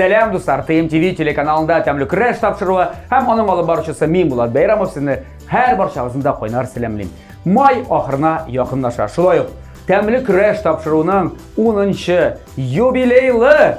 Selam dostlar, TMTV telekanalında təmli küreş tapşırığı hem onun alın barışçısı min Bulat Beyramov sizni her barşağızında koynar selamlayım. May ahırına yakınlaşar. Şulayıp, təmli küreş tapşırığının 10-cı yubileyli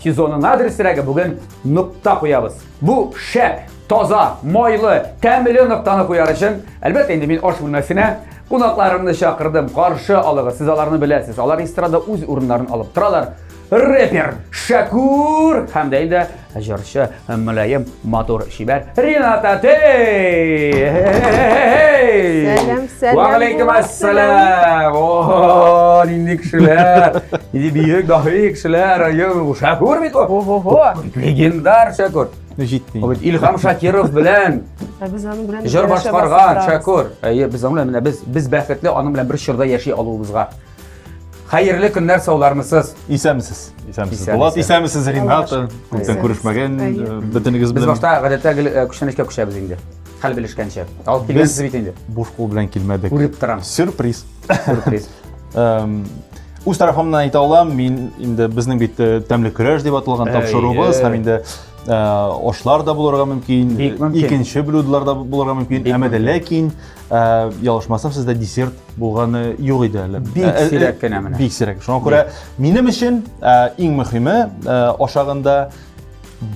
sezonun adresine bugün nokta koyarız. Bu şep, toza, maylı, təmli noktаны koyar için elbette indi min hoş bilmesine qonaqlarımı şakırdım. Qarşı alığı, siz alarını biləsiniz. Alar estrada öz urunlarını alıp duralar. Rapper Şakur hem de indi jarşı mülayim motor şiber Renata Tey. Selam. Ve aleykümselam. Ooo indi kişiler. İndi büyük dahi kişiler. Şakur bit o. Legendar Şakur. İlham Şakirov bilen. Jör başqarğan Şakur. Biz onunla biz bəxtli onun bilen bir şırda yaşay alığımızga. Hayırlı günler sağlarmısınız. İsa mısınız? Bulat İsa mısınız Renat? Sen konuşmagan bütünüz Biz bilen. başta gadette kuşanışka kuşabız indi. Hal bilişkençe. Alıp kelgeniz bit indi. Boş kol bilen kelmedik. Urip turam. Sürpriz. Sürpriz. Uz tarafımdan ayta alam, men indi bizning bit təmli küreş deb atalgan tapşırığımız, hem indi oşlar da bularga mümkün, ikinci bludlar da bularga mümkün, ama da lakin yalışmasam sizde desert bulğanı yok idi. Big sirak kenamına. Big sirak. Şuna göre benim için en mühimi aşağında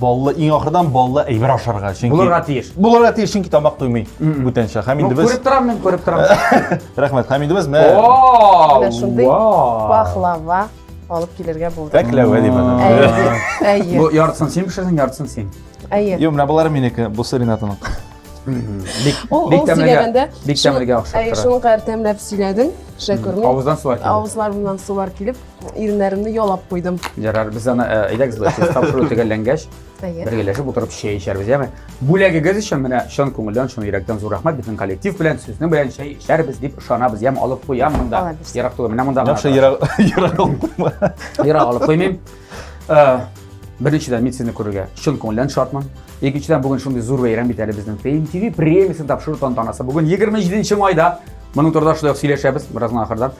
ballı, en ahırdan ballı eyber aşarga. Bularga tiyir. Bularga tiyir çünkü tamak duymayı bu tenşe. Hem indi biz. Körüp turam men, körüp turam. Rahmet, hem indi biz. Baklava alıp gelirge buldum. Baklava deyip adam. Bu yarısın sen pişirsin, yarısın sen. Yok, ne bunlar meniki, bu Renat'ın. O silerinde. Big temlerge akşam. Şunu kadar temlep siledin. Şekurmi. Ağızdan su var ki. Ağızlar bundan su var kilip. İrinlerimde yolap koydum. Jarar biz ana ederiz bu siz tapşırığı tegellengeç. Birleşip oturup şey içeriz ya. Bu lege göz için bana şan konudan şunu yürekten zor rahmet bütün kolektif bilen sözünü bilen şey içeriz deyip şanabız yam alıp koyam bunda. Yaraktığı bana bunda. Yaxşı yarak alıp koyma. Yarak alıp koymayayım. Birinciden men sizni ko'rga shun ko'ngildan shodman. Ikkinchidan bugun shunday zo'r bayram bitadi bizning TMTV premiyasini topshirish tantanasi. Bugun 27-oyda buning turida shunday suylashamiz birazdan oxirdan.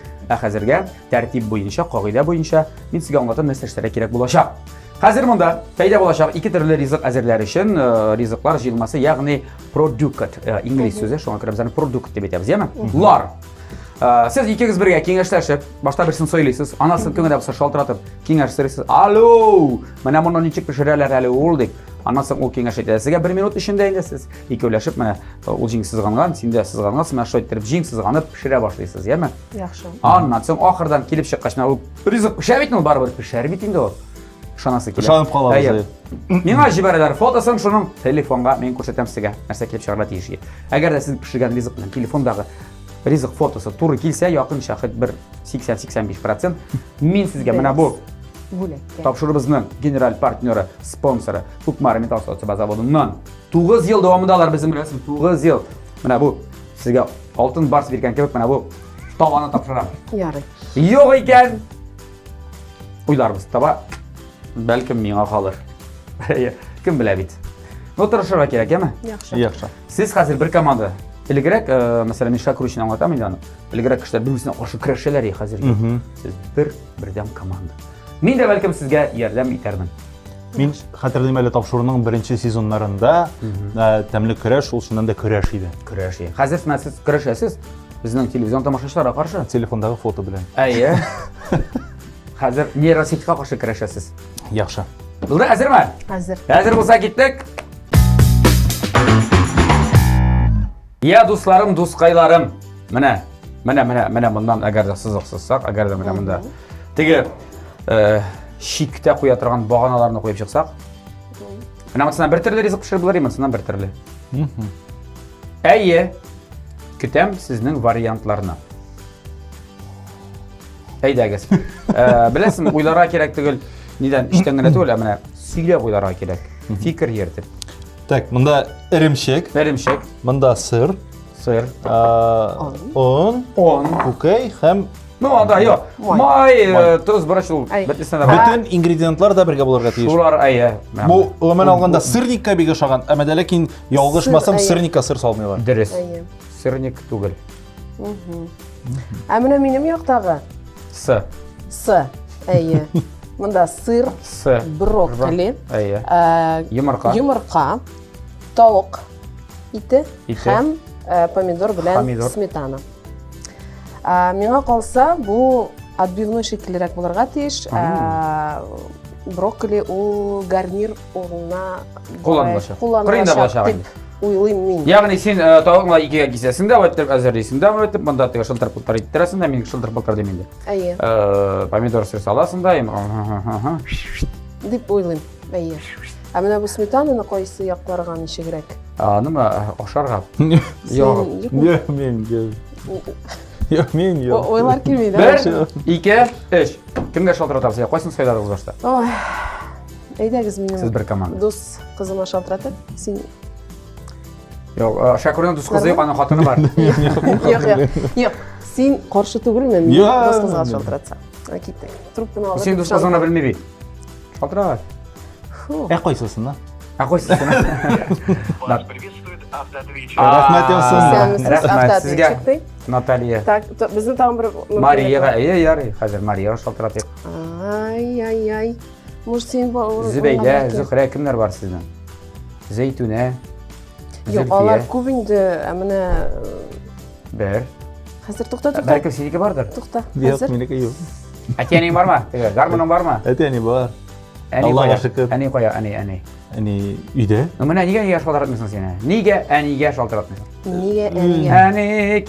Hozirga tartib bo'yicha, qoida bo'yicha men sizga anlatib nashrlar kerak bo'lacak. Hozir bunda paydo bo'lacak ikki turli rizq azirlari uchun rizqlar yig'ilmasi, ya'ni produkt ingliz so'zi, shunga ko'ra bizani produkt deb aytamiz, ya'ni ular. Siz ikkingiz birga kengashlashib, boshqa birsini so'ylaysiz, anasini ko'nglida bo'lsa shaltiratib, kengashtirasiz. Alo, mana bundan nechik pishiralar hali o'ldik. Anasi u kengash aytadi. Sizga 1 minut ishimda endi siz ikkovlashib mana o'zingiz sizg'angan, senda sizg'angan, mana shu ayttirib jing sizg'anib pishira boshlaysiz, ya'mi? Yaxshi. Ondan so'ng oxirdan kelib chiqqach, mana u rizq pishabitni baribir pishirib endi u. Shonasi keladi. Ishonib qolamiz. Menga jibarlar fotosini shuni telefonga men ko'rsataman sizga. Narsa kelib chiqarib deyishga. Agarda siz pishirgan rizq bilan telefondagi rizq fotosi to'g'ri kelsa, yaqin shahid bir 80-85%. Men sizga mana bu topshirig'imizning general partneri, sponsori Hukmari Metal Sotsiya zavodidan 9 yil davomida ular bizim bilasizmi? 9 yil. Mana bu sizga oltin bars bergan kabi mana bu tovonni topshiraman. Yarim. Yo'q ekan. Uylarimiz taba balkim menga qolar. Kim biladi. O'tirishlar kerak emas? Yaxshi. Siz hozir bir komanda ilgirek, mesela men Şakur için anlataman yani. İlgirek kişiler birbirine qarshi kurashsalar hozir. Siz birdan komanda. Men de balkim sizga yordam etarman. Men xatirlayman hali tapşırığının birinci sezonlarında təmli küreş, ol shundan da küreş idi. Küreş. Hozir siz kurashasiz. Bizning televizion tomoshachilarga qarshi. Telefondagi foto bilan. Ayya. Hozir neyrosetga qarshi kurashasiz. Yaxshi. Bo'ldi, hozirmi? Hazır. Hozir bo'lsa ketdik. Ya dostlarım, do'stqaylarim. Mana bundan agarda siziqsizsak, agarda mana bunda tegi shikda qo'ya turgan bag'onalarni qo'yib chiqsak, mana masalan bir turli rizq pishirib bo'lar, masalan bir turli. Ayye, kutam sizning variantlarini. Aydagiz. Bilasizmi, o'ylarga kerak tugul, nidan ishdan to'la, mana suylab o'ylarga kerak. Fikr yeritib. Tak, bunda erimshik, bunda sir, un, okey, hem Anda yo'q. May, tuz, borachul, bitlisdan. Bütün ingredientlar da birga bo'larga tiyиш. Shular ayya. Bu umuman olganda sirnikka bega o'xshagan, ama lekin yolg'ishmasam sirnikka sir solmayman. Diriz. Sirnik tugul. Amina menim yo'qdagi. S. S. Ayy. Mında sır, S. brokoli, Ayya. Yumurqa. yumurqa, tavuk iti Iti. hem pomidor bilen Pomidor. smetana. Миңа калса, бу отбивной шикеллерәк булырга тиеш. Брокколи ул гарнир урынына Кулланылачак. Кырында булачак дип уйлыйм мин. Ягъни син тавыгыңа икегә кисәсең дә, әйтеп әзерлисең дә, әйтеп монда теге шылтырпылтар иттерәсең дә, мин шылтырпылтар димим инде. Әйе, Помидор сыр саласың да, дип уйлыйм. Әйе. Ә менә бу сметананы кайсы якларга ничегрәк? Нима ашарга? Сен Юк. юк. Мен, Ойлар килмәйди. Бер, ике, өч. Кемгә шалтыратасыз? Кайсын сайдарыгыз башта? Ой. Әйдәгез Сез минем бер команда. дус кызыма шалтыратып, син Юк, Шакурның дус кызы юк, аның хатыны бар. Юк. Син каршы түгелмен. Юк. Дус кызга шалтыратса. Киттек. Трубканы алып. Син дус кызыңны белми бит. Шалтырат. Кайсысын да? Кайсын. Вас приветствует автоответчик. Рахмәт ясың. Рәхмәт сезгә. Чекти. Наталья. Так, безнең тагын бер Марияга, ярый, хәзер Марияга шалтыратыйк. Ай. Может син Зөбәйдә, Зөһрә, кемнәр бар сезнең? Зәйтүнә. Юк, алар күп инде, менә Бер. хәзер тукта. Бәлки синеке бардыр. Тукта. Юк, Хәзер. минеке юк. Әтиәнең бармы? Теге гармоның бармы? Әтәни бар. Әни Аллаға кая? шөкер. Әни кая? Әни. Әни өйдә. Менә нигә шалтыратмыйсың син? Нигә әнигә шалтыратмыйсың? Нигә әнигә? Әни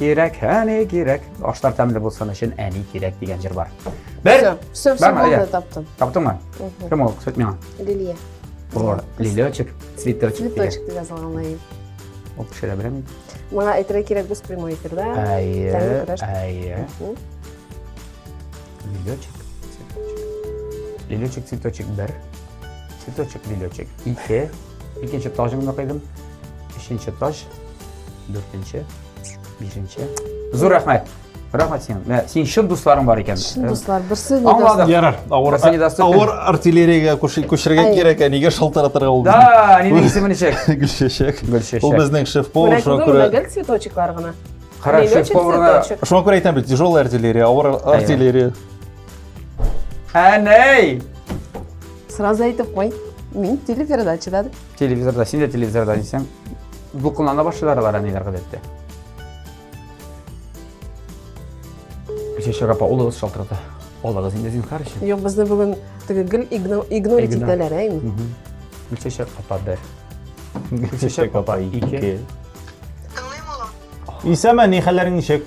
кирәк. Ашлар тәмле булсын өчен әни кирәк дигән җыр бар. Бер. Все, Барма, булды, әйдә. таптым. Таптыңмы? Кем ул? Сөт миңа. Лилия. Лилечек, цветочек. Цветочек дип язылган. Ул кешеләр беләме? Моңа әйтергә кирәк без прямой эфирда. Әйе. Лилечек, цветочек бер. Цветочек, лилечек. Ике. Икенче тажымны кыйдым. Өченче таж. Дүртенче. Бишенче. Зур рәхмәт. Рәхмәт син. Син шын дусларың бар икән. Шын дуслар, берсе Аңладык. Ярар. Берсе недоступен. Авыр артиллериягә күчергә кирәк, әнигә шалтыратырга булды. Да, нинең исеме ничек? Гөлчәчәк. Гөлчәчәк. Ул безнең шеф-повар, Менә шуңа күрдеңме, күрә. гел цветочеклар гына. Кара Лилечек, шеф-поварына. цветочек. Шуңа күрә әйтәм бит, тяжелая артиллерия, авыр артиллерия. Әней! Сразу әйтеп кой. Мин телепередачада. Телевизорда, син дә телевизорда дисәң, булкынлана башларалар әниләр гадәттә. Шешәгә апа улыгыз шалтырата. Улыгыз инде зинһар өчен. Юк, безне бүген теге гел игнорить итәләр, әйме? Шешәк апа бер. Гөлчәчәк апа Ике. Тыңлайм улым. Исәмә, ни хәлләрең ничек?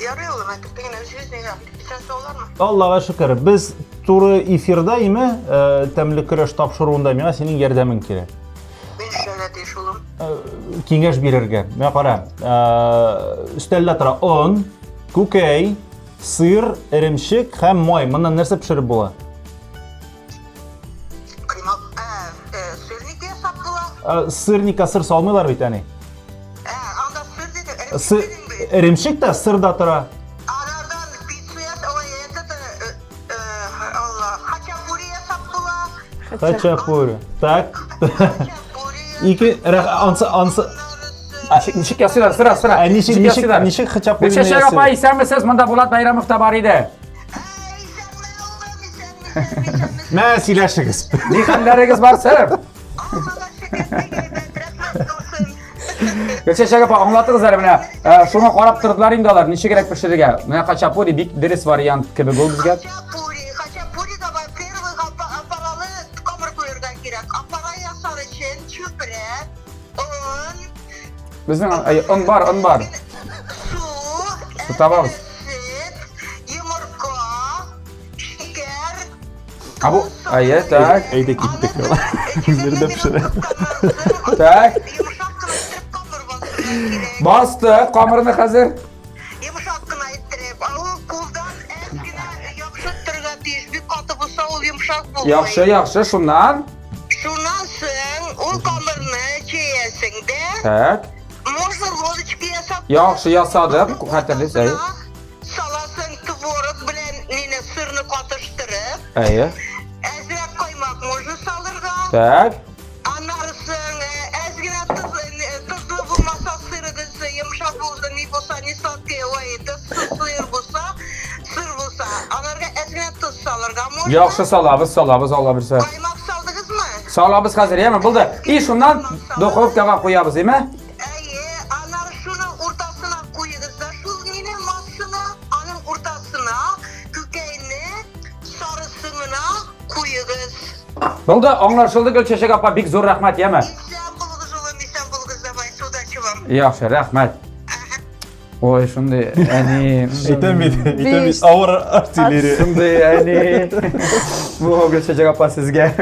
Ярый улым, әйтеп сүз нигә? Исән саулармы? Аллага шөкер. Без туры эфирда име, тәмле көрәш тапшыруында миңа синең ярдәмең кирәк. Мин эшләргә тиеш улым. Киңәш бирергә. Мә кара. Өстәлдә тора он, күкәй, сыр, эремчек һәм май. Моннан нәрсә пешереп була? Кыймак, сырники ясап була. Сырника сыр салмыйлар бит, әни. Анда сыр диде. Эремчек тә сырда тора. Анардан пицца ясап, ой, Allah, хачапури ясап була. Хачапури. Так. Хачапури. Ике ансы Ничек ясыйлар? Сыра. ничек хачапури Шешәк апа, исәнмесез? Монда Булат Байрамов та бар иде. Мә сөйләшегез. Ни хәлләрегез бар, сэр? Шешәк апа, аңлатыгыз әле менә. Шуңа карап тордылар инде алар. Ничегрәк пешерергә? Менә хачапури бик дөрес вариант кебек ул безгә. Хачапури да бар. Первый апаралы камыр куярга кирәк. Апара ясар өчен чүпрәк, он, Безнең он бар. Su табабыз. Yumurta, şeker. Абу, әйе, так. Әйдә киттек. Үзләре дә пешерә. Так. Yumuşak kına ittirip kamır basırlar gerek. Басты, камырны хәзер. Yumuşak kına ittirip. Ул kuldan eskine yapıştırga tiyiş. Bir katı bulsa ol yumuşak bulmayı. Яхшы, шуннан. Şundan soň ol kamırını çeyesin de. Так. Можно ложечки yasap. Яхшы ясадык, хәтерле сәй. Salasın tvorog bilen nene sırnı katıştırıp. Әйе. Ezrek koymak можно salırga. Так. Anlarsın ezgine tuzlu bulmasa sırıgısı yumuşak bulsa ne bulsa ne satıyor. Sır bulsa. Anlarga ezgine tuz salırga mı? Yaxşı salabız, Allah bilsə. Kaymak saldınız mı? Salabız hazır, yeme buldu. İyi şundan duxovkaga koyabız, değil mi? Anar şunun ortasına koyuyoruz da şu yine masına, anın ortasına, kökeğini, sarısını koyuyoruz. Buldu, anlaşıldı Gülçeşek apa, bik zor rahmet yeme. İnsan bulguz oğlum, insan bulguz da bay, suda çıvam. Yaxşı, rahmet. Oy, şimdi, yani... Aytamiz, ağır artilleri. Şimdi, yani... Bu Gülçeşek apa sizge.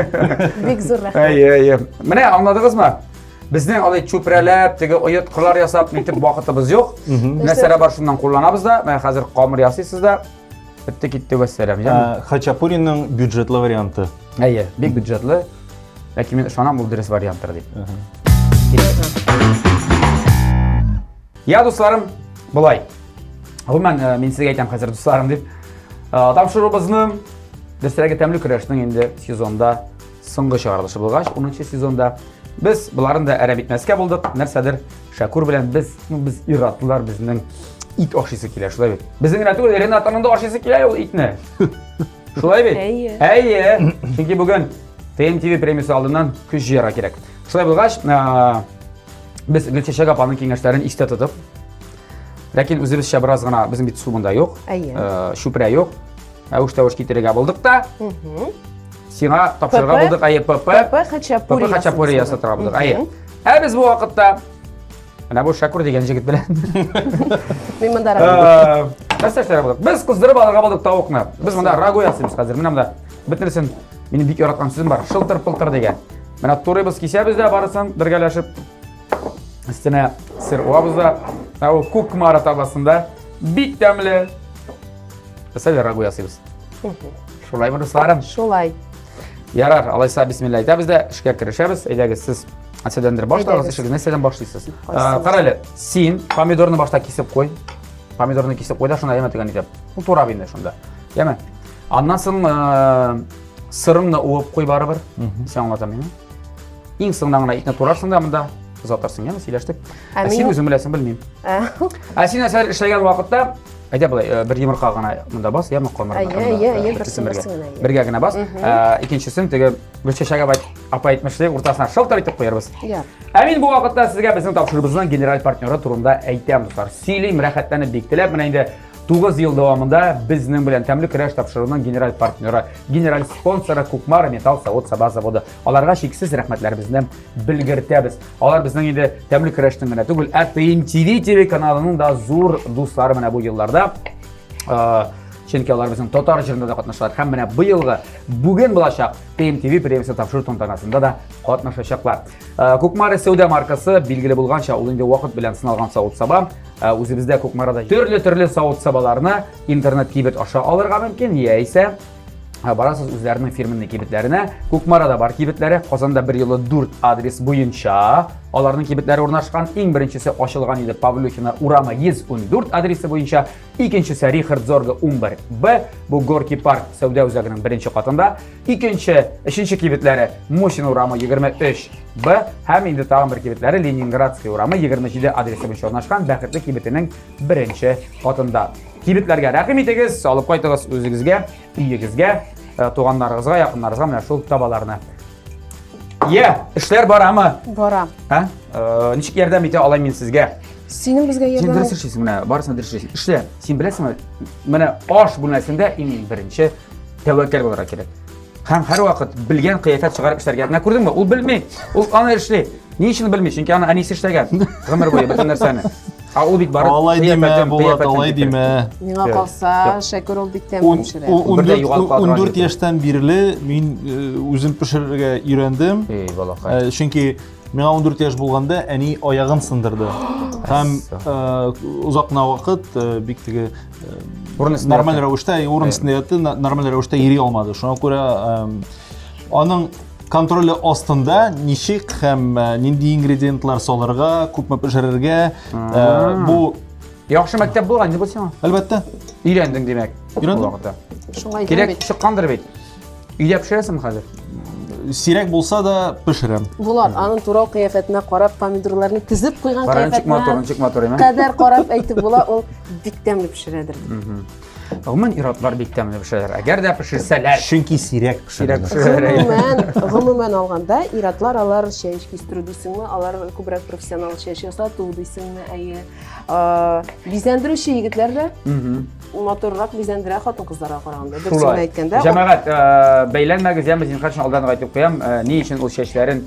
Bek zo'r rahmat. Ay. Mene anladınız mı? Bizden alay çöprelep, tege oyatqılar yasap, nitip vaqtimiz yo'q. Mesele var şundan kullanabız da, men hazır qamir yasaysız da. Bitti gitti vesselam. Хачапуринның бюджетлы варианты. Ayy, bek budjetli. Lakin men ishonam bu dres variantdir deb. Ya do'stlarim, bulay. Men sizga aytam hozir do'stlarim deb. Topshirig'imizni Destlerge Temli Kurashning endi sezonda so'nggi chiqarilishi bo'lgach, 10-sezonda biz bularni da ara bitmasga bo'ldik. Narsadir Shakur bilan biz iratlar bizning it oshisi kelar, shulay bit. Bizning natija Renataningda oshisi kelar u itni. Shulay bit. Ayy. Chunki bugun TNTV premiyasi oldidan kuch yara kerak. Shulay bo'lgach, biz Gulchehra opaning kengashlarini esda tutib, lakin o'zimizcha birozgina bizning bitta suvunda yo'q. Shupra yo'q. Ushtavush ketirga bo'ldik da. Sina topshirga bo'ldik AYPP. PP Xachapuri yasatira bo'ldik. Ayy. Biz bu vaqtda mana bu Shakur degan yigit bilan Mehmondor tashlashlar bo'ldik. Biz qizdirib olgan bo'ldik tovuqni. Biz bunda rago yasaymiz hozir. Mana bunda bitirisin. Meni bek yaratgan so'zim bor. Shiltir-piltir degan. Mana to'g'ri biz kesabizda barasan birgalashib üstüne sir oğabızda o kukmara tablasında bittamli mesela ragu yasayız. Şolay mı dostlarım? Şolay. Yarar. Alaysa bismillah. Da biz de işe kirişemiz. Eğer siz asedendir başlarız. İşe neseden başlıyorsunuz? Karayla sin pomidorunu başta kesip koy. Pomidorunu kesip koy da şuna yemek tükeni yap. Bu tora binde şunda. Yeme. Anlasın sırımla oğup koy bari bir. Sen anlatamın. İn sınavına itne torarsın da bunda. Uzatırsın ya, söyleştik. Sen özün bilesin bilmeyeyim. Sen eser işleyen vakitte ayda bir yumurta gana bunda bas, ya mı koymarım? Birge gana bas. İkincisini tege Gulchehra apa etmişlik ortasına şıltır etip koyarız. Emin bu vakitte sizge bizim topşırımızdan general partneri turunda aytayım dostlar. Söyleyeyim, rahatlanıp bektilep. Mana endi 9 yıl davamında bizning bilan Temli Kurash topshirig'ining general partneri, general sponsori Kukmar Metal Zavod Sabah zavodi. Ularga cheksiz rahmatlarimizni bildiramiz. Ular bizning endi Temli Kurashning mana tugul TNTV TV kanalining da zo'r do'stlari mana bu yillarda. Chunki ular bizning Totar jirida da qatnashadi. Ham mana bu yilgi bugun bo'lajak TNTV premiyasi topshirish tantanasida da qatnashacaklar. Kukmar Saudiya markasi belgili bo'lgancha ul endi vaqt bilan sinalgan Zavod Sabah. O'zimizda Kukmarada turli Zavod Sabahlarni internet kibet aşağı alırga mümkün. Yeyse barasız o'zlarining firmaning kibetlarini Kukmarada bar kibetlari Qozonda 1 yili 4 adres bo'yicha ularning kibetlari o'rnashgan. Eng birinchisi ochilgan edi Pavlyuchina Urama 114 adresi bo'yicha, ikkinchisi Richard Zorga 11B bu Gorki Park savdo o'zagining birinchi qatında, uchinchi kibetlari Moshina Urama 23B ham endi tag'in bir kibetlari Leningradskiy Urama 27 adresi bo'yicha o'rnashgan Baxtli kibetining birinchi qatında. Kibetlarga rahim etasiz, olib qaytasiz o'zingizga, uyingizga, tug'anlaringizga, yaqinlaringizga mana shu tabalarni. İşler bor ama. Boram. Ha? Nechik yordam eta olaman men sizga? Sening bizga yordam. Sen dirishsiz mana, borisini dirishsiz. Ishla, sen bilasizmi? Mana osh bu narsada eng birinchi tavakkal bo'lar kerak. Ham har vaqt bilgan qiyofat chiqarib ishlarga. Mana ko'rdingmi? U bilmay. U ana ishli. Ne ishini bilmay, chunki ana anisi ishlagan. G'imir bo'yi butun narsani. U bit bor. Olay deme, Bulat, olay deme. Menga qolsa, Shakur ol bitdan pishiradi. 14 yaşdan birli men o'zim pishirishga öğrendim. Eyvallah. Chunki menga 14 yaş bo'lganda ani oyog'im sindirdi. Ham uzoqna vaqt biktigi normal ravishda o'rin sinayotdi, normal ravishda yeri olmadi. Shunga ko'ra onun kontroli ostida nechik ham nindi ingrediyentlar solarga, ko'pmi pishirishga bu yaxshi maktab bo'lgan deb bo'lsa, albatta o'rganding demak. O'rgandim. Shunga Kerak chiqqandir bit. Uyda pishirasizmi hozir? Siyrak bo'lsa da pishiram. Bular aning turov qiyofatini qarab, pomidorlarni tizib qo'ygan qiyofatini Chiqma to'g'ri, qadar qarab aytib bular ol bitdan pishiradi. Гомумән иратлар бик тәмле пешерәләр. Әгәр дә пешерсәләр, Чөнки сирәк сирәк пешерәләр. пешерәләр. Гомумән алганда иратлар алар чәч кистерү дисеңме, алар күбрәк профессионал чәч ясату дисеңме, әйе. Бизәндерүче егетләр дә моторрак бизәндерә хатын-кызларга караганда. Дөресен әйткәндә, Җәмәгать, бәйләнмәгез, я мин хәшен алдан әйтеп куям, ни өчен ул чәчләрен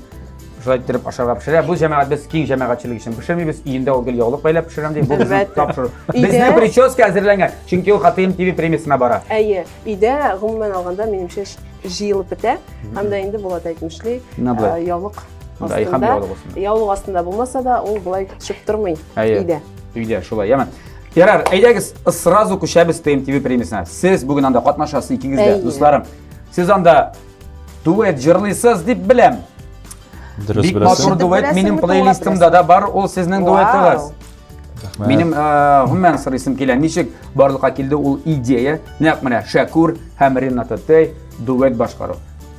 шулай итеп ашарга пешерә. Бу җәмәгать без киң җәмәгатьчелек өчен пешермибез. Өендә ул гел яулык бәйләп пешерәм ди. Бу безнең Әлбәттә. тапшыру. Өйдә- Безнең прическа әзерләнгән. Чөнки ул ХТМ ТВ премиясына бара. әйе, өйдә гомумән алганда минемчә җыелып бетә. Һәм дә инде Булат әйтмешли, Менә болай. яулык Да, и һәм астында, яулык астында. яулык астында булмаса да, ул болай төшеп тормый Әйе. өйдә. Өйдә шулай. Яман. Ярар, әйдәгез, сразу күчәбез ТМ-ТВ премиясына. Сез бүген анда катнашасыз икегез дә, Әйе. дусларым. Сез анда дуэт җырлыйсыз дип беләм. Дөрес Бик беләсең. матур дуэт Беләсеңме, минем тугры плейлистымда да бар, ул сезнең дуэтыгыз. Рәхмәт. Минем гомумән сорыйсым килә, ничек барлыкка килде ул идея? Нәкъ менә Шәкүр һәм Ринат Тәй дуэт башкару.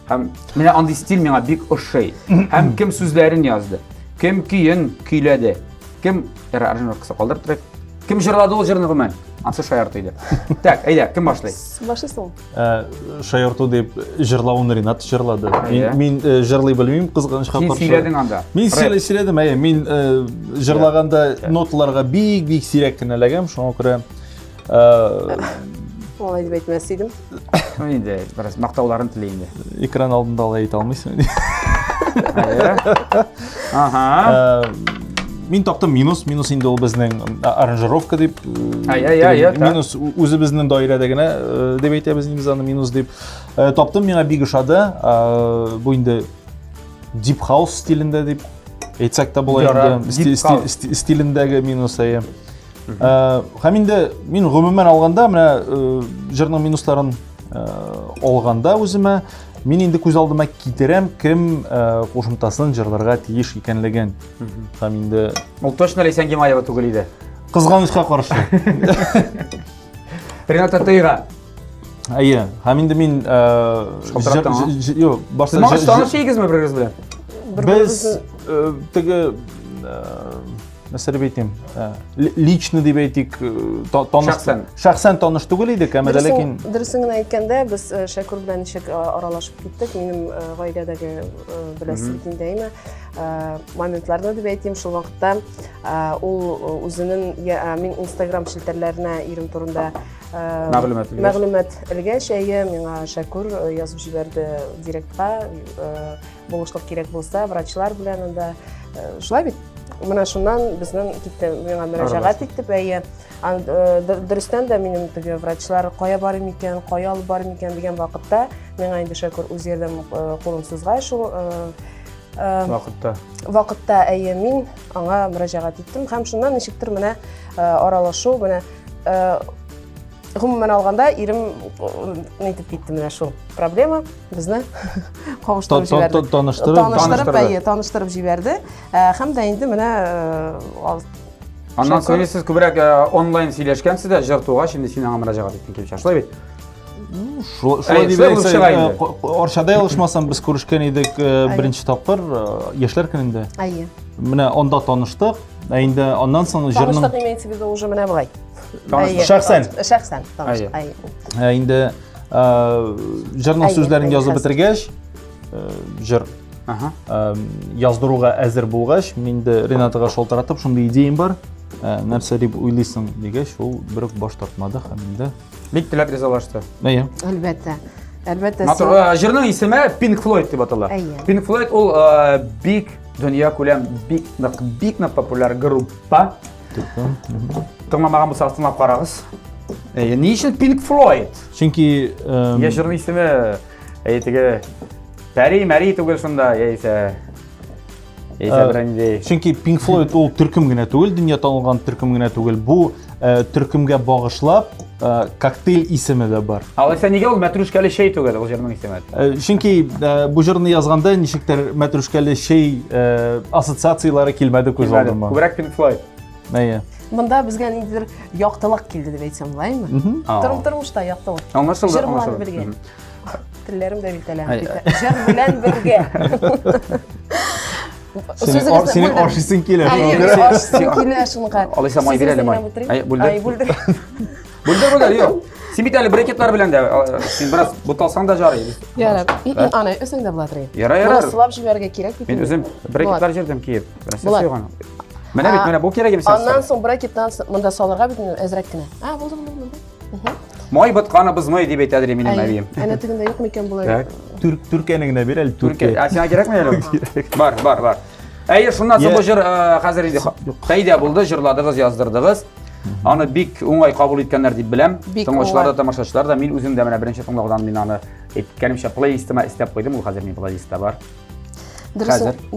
Һәм менә андый стиль миңа бик ошый. Һәм кем сүзләрен язды, кем көен көйләде, кем арҗын кыса калдырып торыйк. Кем җырлады ул җырны гомумән? Ансы шаярты иде. Так, әйдә, кем башлый? Башлыйсың. Шаярту дип җырлавын Ринат җырлады. Әйе. Мин җырлый белмим, кызганычка Син каршы. сөйләдең анда. Мин Рэп. сөйләдем, әйе. Мин җырлаганда ноталарга бик сирәк кенә эләгәм, шуңа күрә Алай дип әйтмәс идем. Инде бераз мактауларын теле инде. экран алдында алай әйтә алмыйсың. Ага. Мин таптым минус инде ул безнең аранжировка дип. Әйе, Минус үзебезнең даирәдә генә дип әйтәбез инде аны минус дип. Таптым, миңа бик ошады. Бу инде deep house стилендә дип әйтсәк тә була Ярар, инде. deep house. Стилендәге минус әйе. Һәм инде мин гомумән алганда менә җырның минусларын алганда үземә мин инде күз алдыма китерәм кем кушымтасын җырларга тиеш икәнлеген. Һәм инде Ул точно Ләйсән Гимаева түгел иде. кызганычка каршы. Ринат Тәйгә. Әйе, һәм инде мин юк, башта Сез таныш егезме бер-берегез белән? без теге нәрсә дип әйтим, лично дип әйтик, шәхсән таныш түгел идек, әмма ләкин Дөресен генә әйткәндә, без Шәкүр белән ничек аралашып киттек. Минем гаиләдәге беләсез бит инде әйме моментларны дип әйтим, шул вакытта ул үзенең мин Instagram шелтәрләренә ирем турында мәгълүмат элгәч, әйе, миңа Шәкүр язып җибәрде директка, булышлык кирәк булса, врачлар белән анда шулай бит. Менә шуннан безнең китте, миңа мөрәҗәгать итеп, әйе, дөрестән дә минем теге врачлар кая барым икән, кая алып барым икән дигән вакытта, миңа инде Шәкүр үз ярдәм кулын сузгай шул вакытта, әйе, мин аңа мөрәҗәгать иттем һәм шуннан ничектер менә аралашу, менә гомумән алганда ирем нитеп китте менә шул проблема безне кавыштырып җибәрде. Таныштырып җибәрде. Һәм дә инде менә Аннан соң сез күбрәк онлайн сөйләшкәнсез дә җыртуга, şimdi син аңа мөрәҗәгать иттең килеп чыга. Шулай бит? шулай дип әйтсәк, Арчада ялышмасам без күрешкән идек беренче тапкыр яшьләр көнендә. Әйе. Менә анда таныштык. Инде аннан соң җырның Таныштык имеется в виду уже менә булай. Шәхсән таныштык. Әйе. Инде җырның сүзләрен язып бетергәч, җыр яздыруга әзер булгач, мин дә Ринатга шалтыратып, шундый идеям бар. Нәрсә дип уйлыйсың дигәч, ул бер баш тартмады һәм инде Бик теләп ризалашты. әйе. Әлбәттә. Матур, җырның исеме Pink Floyd дип атала. Pink Floyd ул бик дөнья күләм, бик популяр группа. Тыңламаган булсагыз тыңлап карагыз. Ни өчен Pink Floyd? Чөнки Я җырның исеме әйтеге Пәри түгел шунда, яисә бренди. Чөнки Pink Floyd ул төркем генә түгел, дөнья танылган төркем генә түгел. Бу төркемгә багышлап коктейль исеме дә бар. Алайса нигә ул мәтрүшкәле шәй түгел, ул җырның исеме? Чөнки бу җырны язганда ничектер мәтрүшкәле шәй ассоциациялары килмәде күз алдыма. Күбрәк Pink Floyd. Әйе. Монда безгә ниндидер яктылык килде дип әйтсәм булаймы? Тормышта яктылык. Аңлашылды, Җыр белән бергә. Телләрем дә билтәләнде. Җыр белән бергә. Синең аршисың килә. Аршисың килә шунга. Алайса май бирәле май. Ай, бүлдер. Бүлдер, юк. Sen bir tane breketler bilen de sen biraz butalsan da jarı. Yarab. Ana, özüň de bulatry. Yarar. Mana sılap jiberge kerek. Ben özüm breketler jerdim kiyip. Bulat. Mana bit mana bu kerek emas. Ondan soň breketdan mында salarga bütün ezrekkine. Ha, boldu. Moy bitqana biz moy dip etadiler menim abim. Ana tügünde yok miken bular? Türkiye'nin bir el Türkiye. Aşağı gerek mi yani? Var. Eğer şundan sonra bu jır hazır idi. Qayda buldu, jırladığız, yazdırdığız. Onu bik oňay kabul etkenler dip bilem. Tamaşaçılar da tamaşaçılar da men özüm de mana birinçi tыңlagdan men аны etkenimçe playlistime istep koydum. Bu hazır men playlistde var.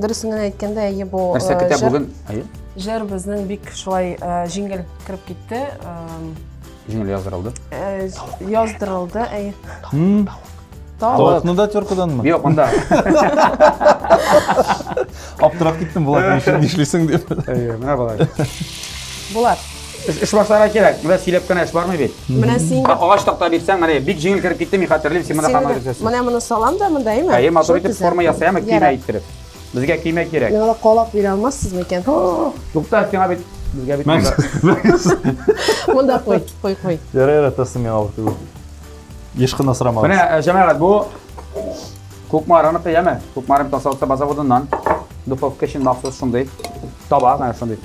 Dürüsüňden aýtkanda aýy bu Nerse kitap bugün. Hayır. jır bizning bik şulay jingil kirip gitdi. Jingil yazdırıldı. Yazdırıldı. Aýy. Tavuknu da Türkiye'den mı? Yok onda. Aptırap gittim bular şimdi işlisin diye. Merhabalar. Bular. İş başlara gerek. Ve silepkana iş var mı bit? Mene sen Ağaç takta birsen hani big jingle kirip gitti mi hatırlayıp sen bana kanal göstersin. Mene bunu salam da mındayım. Hayır, motor etip forma yasayam kiyme ittirip. Bizge kiymek gerek. Mene de kolap bile almazsız mı eken? Lukta sen abi bizge bit. Mında koy. Yara tasım ya altı. Yeşkın asıram abi. Bana cemaat bu kokmaranı peyeme. Kokmarım tasavvutta bazavodundan. Dupovka için mahsus şunday. Tabağı ben şunday.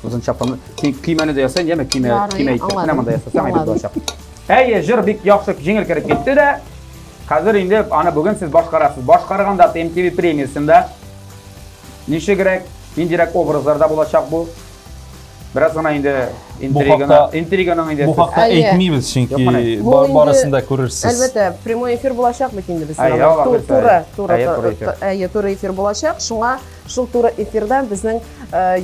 Uzun çapını. Kiymeni de yasan yeme kiyme ittirip. Ne manda yasasan ayıp dolaşak. Hey jır bik yaxşı jingle kirip gitti de. Hazır indi ana bugün siz başkarasız. Başkaraganda MTV Premier'sinde neşe gerek indirekt obrazlarda bulacak bu. Biraz sonra indi intriganın indi. Bu hakta ekmeyiz çünkü barasında görürsüz. Elbette primoy efir bulacak mı şimdi biz? Tura efir bulacak. Şuna şul tura efirden bizning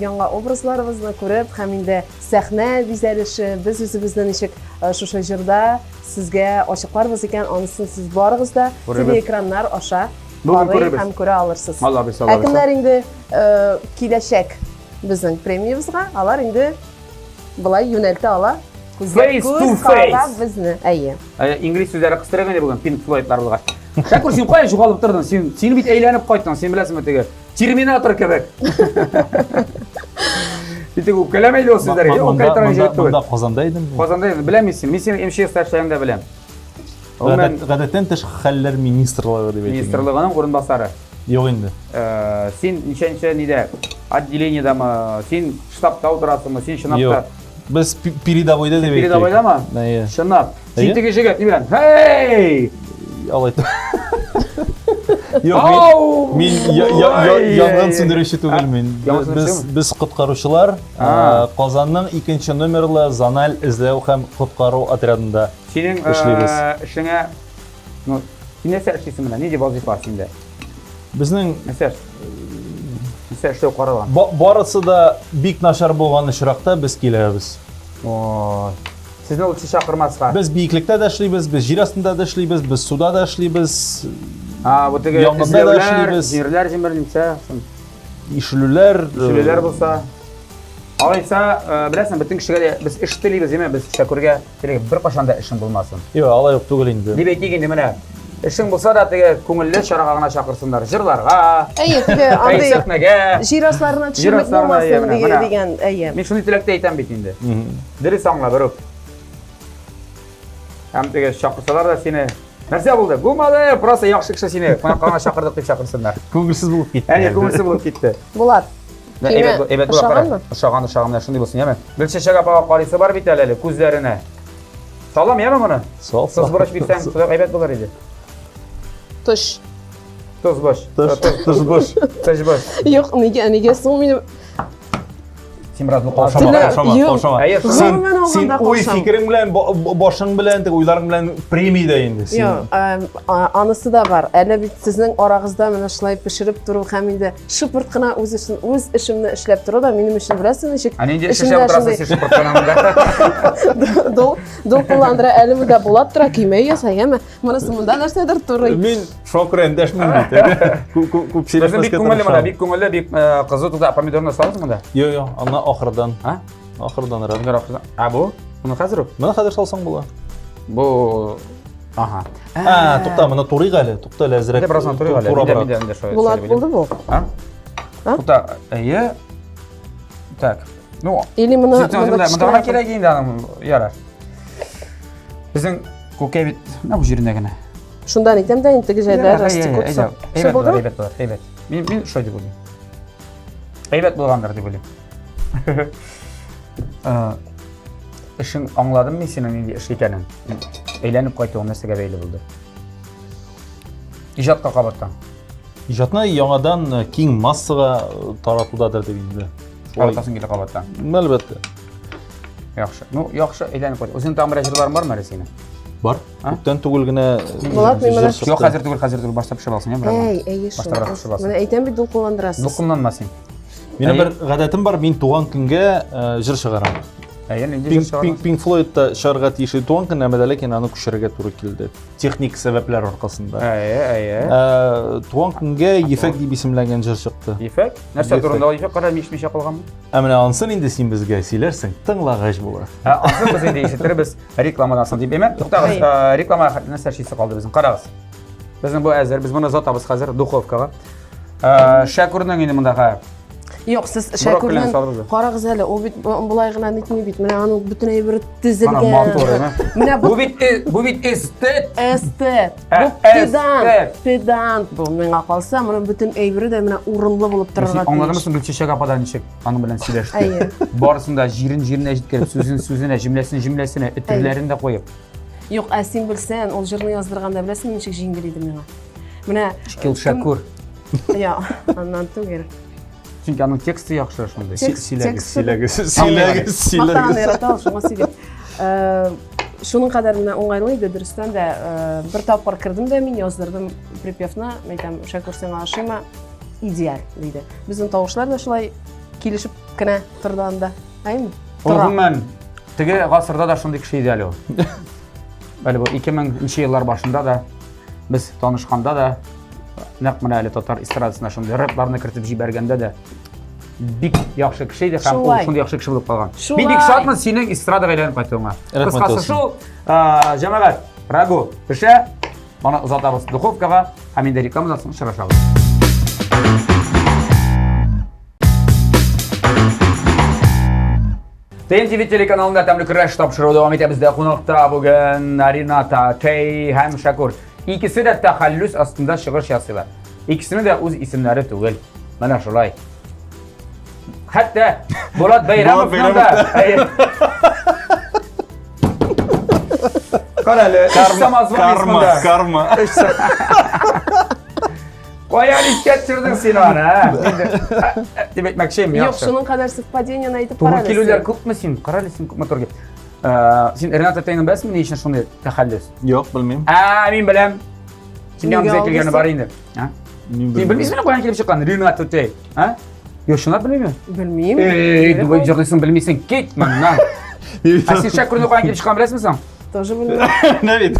yangi obrazlarımızı görüp hem indi sahne bizerişi biz özümüzden nişik şu jırda sizge açıklarımız eken anısını siz barıgızda TV ekranlar aşağı hem göre alırsınız. Allah bilsin. Allah bilsin. Akınlar indi kileşek bizning premiyamızga alar indi bulay yönelti ala. Face to face. Bizni. Ayy. İngiliz sözleri kıstırgan bugün Pink Floyd'lar bulgar. Şakur sen koy şu kalıp durdun. Seni bit eğlenip koydun. Sen bilesin mi tege? Terminator kebek. Bir tek o kelameyle o sözleri. O kaytaran şey tuğ. Bunda Kazandaydım. Kazandaydım. Bilemezsin. Ben senin emşiye starşayında bilem. Gadetten teşkiller ministrlığı diye. Ministrlığının orunbasarı. Yok indi. Sen nişançı nide? Отделение'da mı? Sen ştabda oturasın mı? Sen şınapta? Yok. Biz Piridavoy'da da Piridavoy'da mı? Ne? Şınap. Sen teke şeget ne bilen? Hey! Alaydı. Yok men yangın söndürüşü tügülmen. Biz qutqaruvchilar Qozonning 2 nomerli zonal izlov ham qutqaruv otryadında ishlaymiz. Ishingga ne serishsin bilan? Nega vazifa senda? Bizning ishda qaragan. Barisi da bik nashar bo'lgan ishroqda biz kelamiz. Sizni o'chi chaqirmasqa. Biz biyiklikda da ishlaymiz, biz yer ostida da ishlaymiz, biz suvda da ishlaymiz. Ha, bu tege yerler nimcha. İşliler bo'lsa. Alaysa, bilasan, bütün kishiga biz ish tilaymiz, yema biz shakurga kerak bir qachonda ishing bo'lmasin. Yo'q, alay yo'q tugul endi. Deb aytganda mana ishing bo'lsa da tege ko'ngilli sharag'ana chaqirsinlar, jirlarga. Ayy, tege anday sahnaga. Jiroslarni tushunib bo'lmasin degan, ayy. Men shuni tilakda aytam bit endi. Diri sangla birib. Ham tege chaqirsalar da seni narsa bo'ldi. Bo'lmadi, prosta yaxshi kishi seni qanaqana chaqirdik deb chaqirsinlar. Ko'ngilsiz bo'lib ketdi. Ya'ni ko'ngilsiz bo'lib ketdi. Bular. Evet, bu qara. Uşağın shunday bo'lsin, yema. Bir chechak apa qarisi bor bitalali ko'zlarini. Sog'lom yema buni. Sog'. So'z bo'rash bersang, xudo aybat bo'lar edi. Tush. Tuz bosh. Tush bosh. Tush bosh. Yo'q, nega so'ng meni Sen biraz bu Qo'shama. Hayır, sen o'y fikring bilan, boshing bilan, o'ylaring bilan premiyada endi. Yo'q, anысы da var. Әле бит sizning orag'izda mana shulay pishirib turib, ham endi shupurtqina o'z ishimni ishlab turib da menim ishim bilasan, nechik. Ana endi ishlasam turasiz, siz shupurtqinamda. Do'qlandira elimda bo'lib tura kiymay yasaymi? Mana bunda narsadir turib. Men shokir endashman deydi. Ko'pchilik Bik ko'ngilli, bik qizi tuta pomidorni solsangmi? Yo'q, ana oxiridan. Ha? Oxiridan rad. Ha bu? Buni hozir? Mana hozir solsang bo'lar. Bu aha. To'xta, mana to'g'ri qali. To'xta, lazrak. Deb rasman to'g'ri qali. Bular bo'ldi bu. Ha? To'xta, ayi. Tak. No. Или buni Bundan kerak endi yarar. Bizning Koke bit. Ne bu jirinde gene? Şundan item de integi şeyler rastik olsa. Evet bular, evet bular, evet. Men şöyle bulayım. Evet bulganlar deb bulayım. İşin anladım men senin indi iş ekanin. Eylenip qaytığın näsege beyli buldu. İjatqa qabattan. İjatna яңадан киң массага таратуудадыр деп инде. Qabatасың келе qabattan. Әлбәттә. Yaxşı. Ну, yaxşı eylenip qayt. Özün tamir ajırlarың barmы әле синең? Бар. Күптән түгел генә Булат, мен менә Yok, хәзер түгел, баштап пешеп алсың, бирок. Эй, Баштабрак пешеп алсың. Менә әйтәм бит дулкынландырасыз. Дулкынланма син. Минем бер гадәтем бар, мин туган көнгә җыр чыгарам. Әйе, инде Pink Floyd'da şarkı tiyişi tuğan kın ama lakin anı kuşarıga turu kildi. Teknik sebepler arkasında. Әйе. Tuğan kınga Yefek diye isimlengen jır çıktı. Ефек? Нәрсә турында ефек кара миш-миш кылганмы? Әміне ansın indi sen bizge silersin, тыңлагач булар. Ансыз без инде ишетербез, рекламадан соң дип эмен. Туктагыз, реклама нәрсә шисе калды безнең. Карагыз. Безнең бу әзер, без моны затабыз хәзер духовкага. Шәкүрнең инде мондагы. Yok, siz Şakir'den qarağız hələ, o bit bulay gına nitmi bit. Менә аның bütün әйбер тизелгән. Ana motor эме. Менә Bu bit estet. estet. Bu pedant. Bu миңа калса, моның bütün әйбере дә менә урынлы булып торырга тиеш. Аңладыңмы, Гөлчәчәк ападан ничек аның белән сөйләште. Әйе. Барысында җиренә җиткән, сүзенә, җөмләсенә, өтерләрен дә куеп. Юк, син белсәң, ул җырны яздырганда беләсең ничек җиңел иде миңа. Менә Шикел Шакур. Я, аннан түгел. Çünkü onun teksti yaxşı şunday. Siləgiz. Мақтаған яратал, шуңа сөйлеп. Шуның кадәр менә уңайлы иде, дөрестән дә бер тапкыр кирдем дә мин яздырдым припевны, әйтәм, Шакур сиңа ашыйма, идеаль диде. Безнең тавышлар да шулай килешеп кенә торды анда. Әйме? Гомумән, теге гасырда да шундый кеше идеаль ул. Әле бу 2000нче еллар башында да без танышканда да нәкъ менә әле татар эстрадасына шундый рэпларны кертеп җибәргәндә дә бик яхшы кеше иде һәм ул шундый яхшы кеше булып калган. Мин бик шатмын синең эстрадага әйләнеп кайтуыңа. Кыскасы шул, җәмәгать, Рагу, пеше, аны озатабыз духовкага, һәм инде рекламадан соң очрашабыз. TNTV телеканалында тәмле көрәш тапшыруы дәвам итәбездә. Кунакта бүген Арината, Кей һәм Шакур. İkisi de tahallüs aslında çıkış yazıyorlar. İkisinin de öz isimleri түгел. Менә шулай. Hatta Bulat Bayramov'un da Karalı, Karma. Koyan işketçirdin seni ana. Demek makşem Yok, yaxşı. şunun kadar совпадениен айтып Doğru барады. kilolar күпме син? Каралы син моторга. Син Рената тәйнең бәсме ни өчен шундый tahallüs? Yok, bilmem. Мин беләм. Син янга килгәне бар инде. Син белмисеңме каян килеп чыккан Рената тәй? Yok şunlar bilmiyor. Bilmiyim. Dubai җырлыйсың bilмисең, кит моннан. Син Шакурны каян килеп чыккан беләсеңме? Тоже bilmiyorum. Ne bileyim.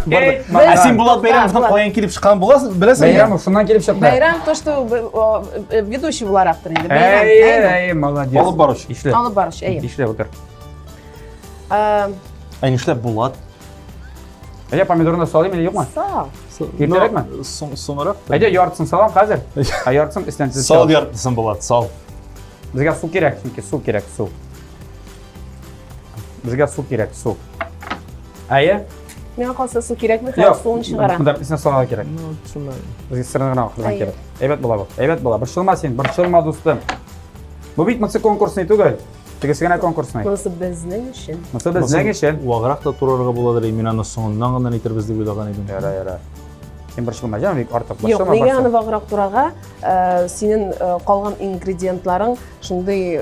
Син Булат Bayramov'dan каян килеп чыккан беләсеңме? Bayramov şundan келип чыкты. Bayram то, что ведущий буларактыр инде. Bayram. Молодец. Алып барыш. İşle. Алып барыш, әйе. İşle otur. Ay нишләп Булат? Әйе, помидорны салайım или юкмы? Сау. Иртәрәкме? Соңрак. Әйе, яртысын салам хәзер. Яртысын истәнсез. Сал яртысын Булат, сал. Безгә су кирәк, чөнки су кирәк, су. Безгә су кирәк, су. Әйе? Миңа калса су кирәкме? Хәзер суын чыгарам. Монда исенә салга кирәк. Безгә сырын гына акырдан кирәк. Әйбәт була бу. Әйбәт була. Борчылма син, борчылма дустым. Бу бит мыцы конкурсный түгел. Тегесе генә конкурсный. Монысы безнең өчен. Мыцы безнең өчен. Ваграк та турарга буладыр, мин аны соңыннан гына әйтербез дип уйлаган идем. Яра. Син борчылма, җаным, бик артык Юк, борчылма. нигә аны ваграк турарга? Синең калган ингредиентларың шундый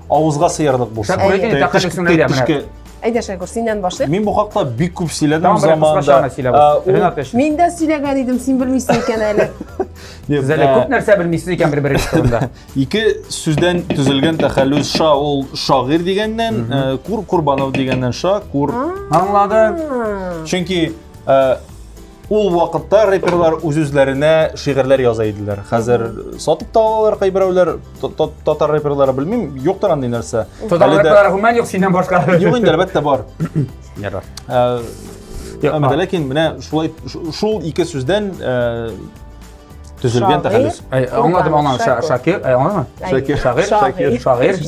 Авызга сыярлык булса. Шакур тахаллюсың әйдә менә. Әйдә Шакур, синнән башлыйк. Мин бу хакта бик күп сөйләдем Tamam, заманда. Рената өчен. Мин дә сөйләгән идем, син белмисең икән әле. Сез әле күп нәрсә белмисез икән бер-берегез турында. Ике сүздән төзелгән тәхәллүс ша ул шагыйрь дигәннән, Курбанов дигәннән ша, Кур. Аңладым. Чөнки ул вакытта рэперлар үз-үзләренә шигырьләр яза иделәр. Хәзер сатып та алалар кайберәүләр, татар рэперлары белмим, юктыр андый нәрсә. Татар рэперлары гомумән юк синнән башка. Юк инде, әлбәттә бар. Ярар. Әмма ләкин менә шул ике сүздән Төзелген тәхәллүс. Anladım, Şakir, anladın mı? Şakir.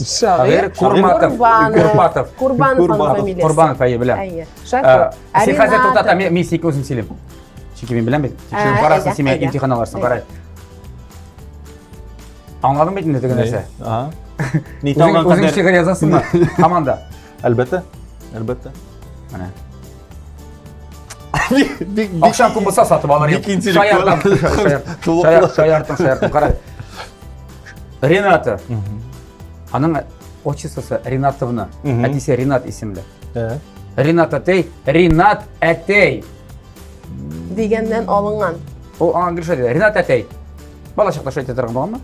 Şagir, Kurmatov. Kurbanov familiyasi. Kurbanov, bilen. Ayy. Şakir. Sen hazır tutat, men seni özüm silim. Çünkü ben bilen bit. Şimdi parasını sen imtihan alarsın, qaray. Anladın mı ne degan narsa? Aha. Niyet algan Özün qanday? şiir yazasın mı? Komanda. Albatta. Albatta. Mana. Big Akşam kumbusa satıp alır. Bikinci Şayartım, qaray. Renata. Anın отчествосы Ринатовна. Әтесе Ринат isimli. Ринат Атей, Ринат Атей. Degenden alıngan. O Angilizce dedi. Ринат Атей. Bala şaqta şöyle tedirgin bolan mı?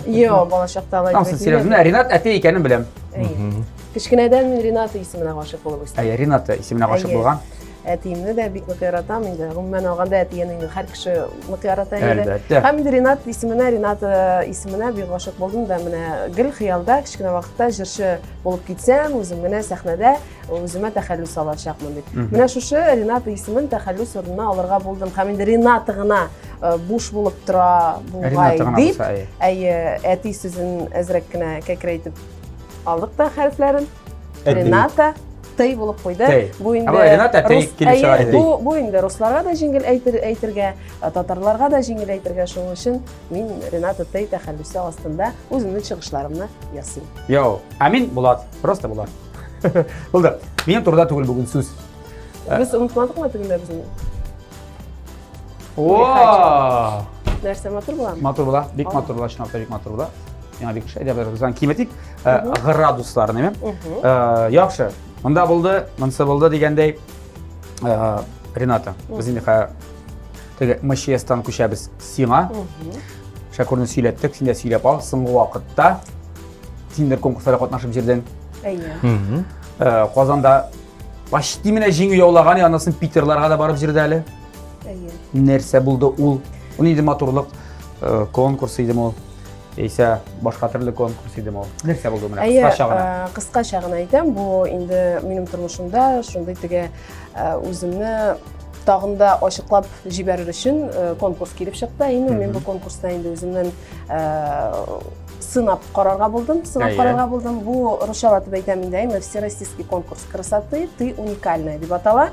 Yo, balashaqda alay. Nasıl silahım? Renat Atey ekanini bilem. Kichkinadan men Renata ismine aşık bo'lib o'sdim. Ay Renata ismine aşık bolgan. Әтиемне дә бик нык яратам инде. Гомумән алганда әтиемне инде һәр кеше нык ярата иде. Әлбәттә. Һәм инде Ринат исеменә бик гашык булдым да менә гел хыялда кичкенә вакытта җырчы булып китсәм, үзем генә сәхнәдә үземә тәхәллүс алачакмын дип. Менә шушы Ринат исемен тәхәллүс урынына алырга булдым. Һәм инде Ринат гына буш булып тора булгай дип. Әти сүзен әзрәк кенә кәкрәйтеп алдык та хәрефләрен. Рената Тей булып куйды. Бу инде Рената Тей килеп чыгар иде. Бу инде русларга да җиңел әйтергә, татарларга да җиңел әйтергә шуның өчен мин Рената Тей тәхәллүсе астында үземнең чыгышларымны ясыйм. Yo, Amin Bulat, просто Bulat. Булды. Минем турда түгел бүген сүз. Без унутмадыкмы тегендә безне? О! Нәрсә матур булган? Матур була, бик матур була, шынапта бик матур була. Яңа бик шәйдә бер гызан киметик. Градусларын, эме? Яхшы. Монда булды, монсы булды дигәндәй Рената. Без инде теге Мышестан күчәбез сиңа. Шакурны сөйләттек, син дә сөйләп ал. Соңгы вакытта синдер конкурсларга катнашып җирдән. Әйе. Казанда почти менә җиңү яулаган, анысын Питерларга да барып җирдә әле. Әйе. Нәрсә булды ул? Ул иде матурлык конкурсы иде ул. Яисә башка төрле конкурс иде ул. Нәрсә булды менә кыскача гына? Кыскача гына әйтәм, бу инде минем тормышымда шундый теге үземне тагында ачыклап җибәрер өчен конкурс килеп чыкты. Инде мен бу конкурста инде үземнең сынап карарга булдым. Бу русчалатып әйтәм инде, всероссийский конкурс красоты, ты уникальная дип атала.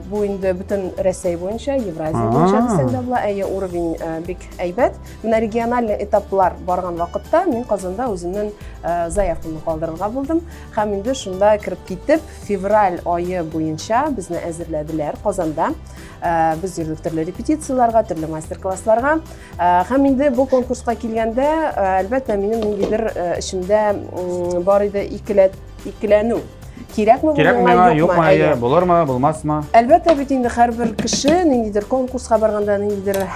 Бу инде бөтен Россия буенча, Евразия буенча дисәң дә була. Әйе, уровень бик әйбәт. Менә региональ этаплар барган вакытта мин Казанда үземнең заявкамны калдырырга булдым. Һәм инде шунда кирип китеп, февраль айы буенча безне әзерләделәр Казанда. Без йөрдек төрле репетицияларга, төрле мастер-классларга. Һәм инде бу конкурска килгәндә, әлбәттә минем ниндидер эшемдә бар иде икеләнү. Кирәкме булмый, юкмы, булырмы, булмасмы? Әлбәттә бит инде һәрбер кеше ниндидер конкурска барганда, ниндидер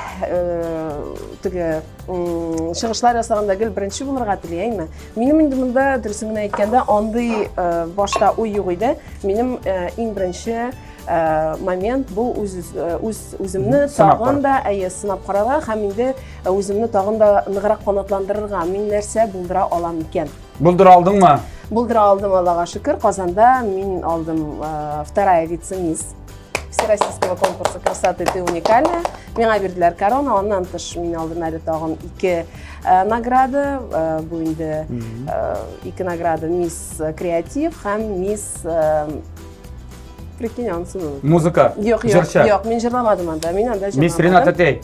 теге чыгышлар ясаганда гел беренче булырга теләйме? Минем инде монда дөресен әйткәндә андый башта уй юк иде. Минем иң беренче момент бу үземне тагын да сынап карарга һәм инде үземне тагын да ныграк канатландырырга, мин нәрсә булдыра алам икән. Булдыра алдыңмы? Булдыра алдым, Аллага шөкер. Казанда мин алдым вторая вице-мисс Всероссийского конкурса красоты «Ты уникальная». Миңа бирделәр корона, аннан тыш мин алдым әле тагын 2 награда. Бу инде 2 награда мисс креатив һәм мисс прикинәнсен. Музыка. Юк, мин җырламадым анда. Мин анда җырламадым. Мисс Рената Тей.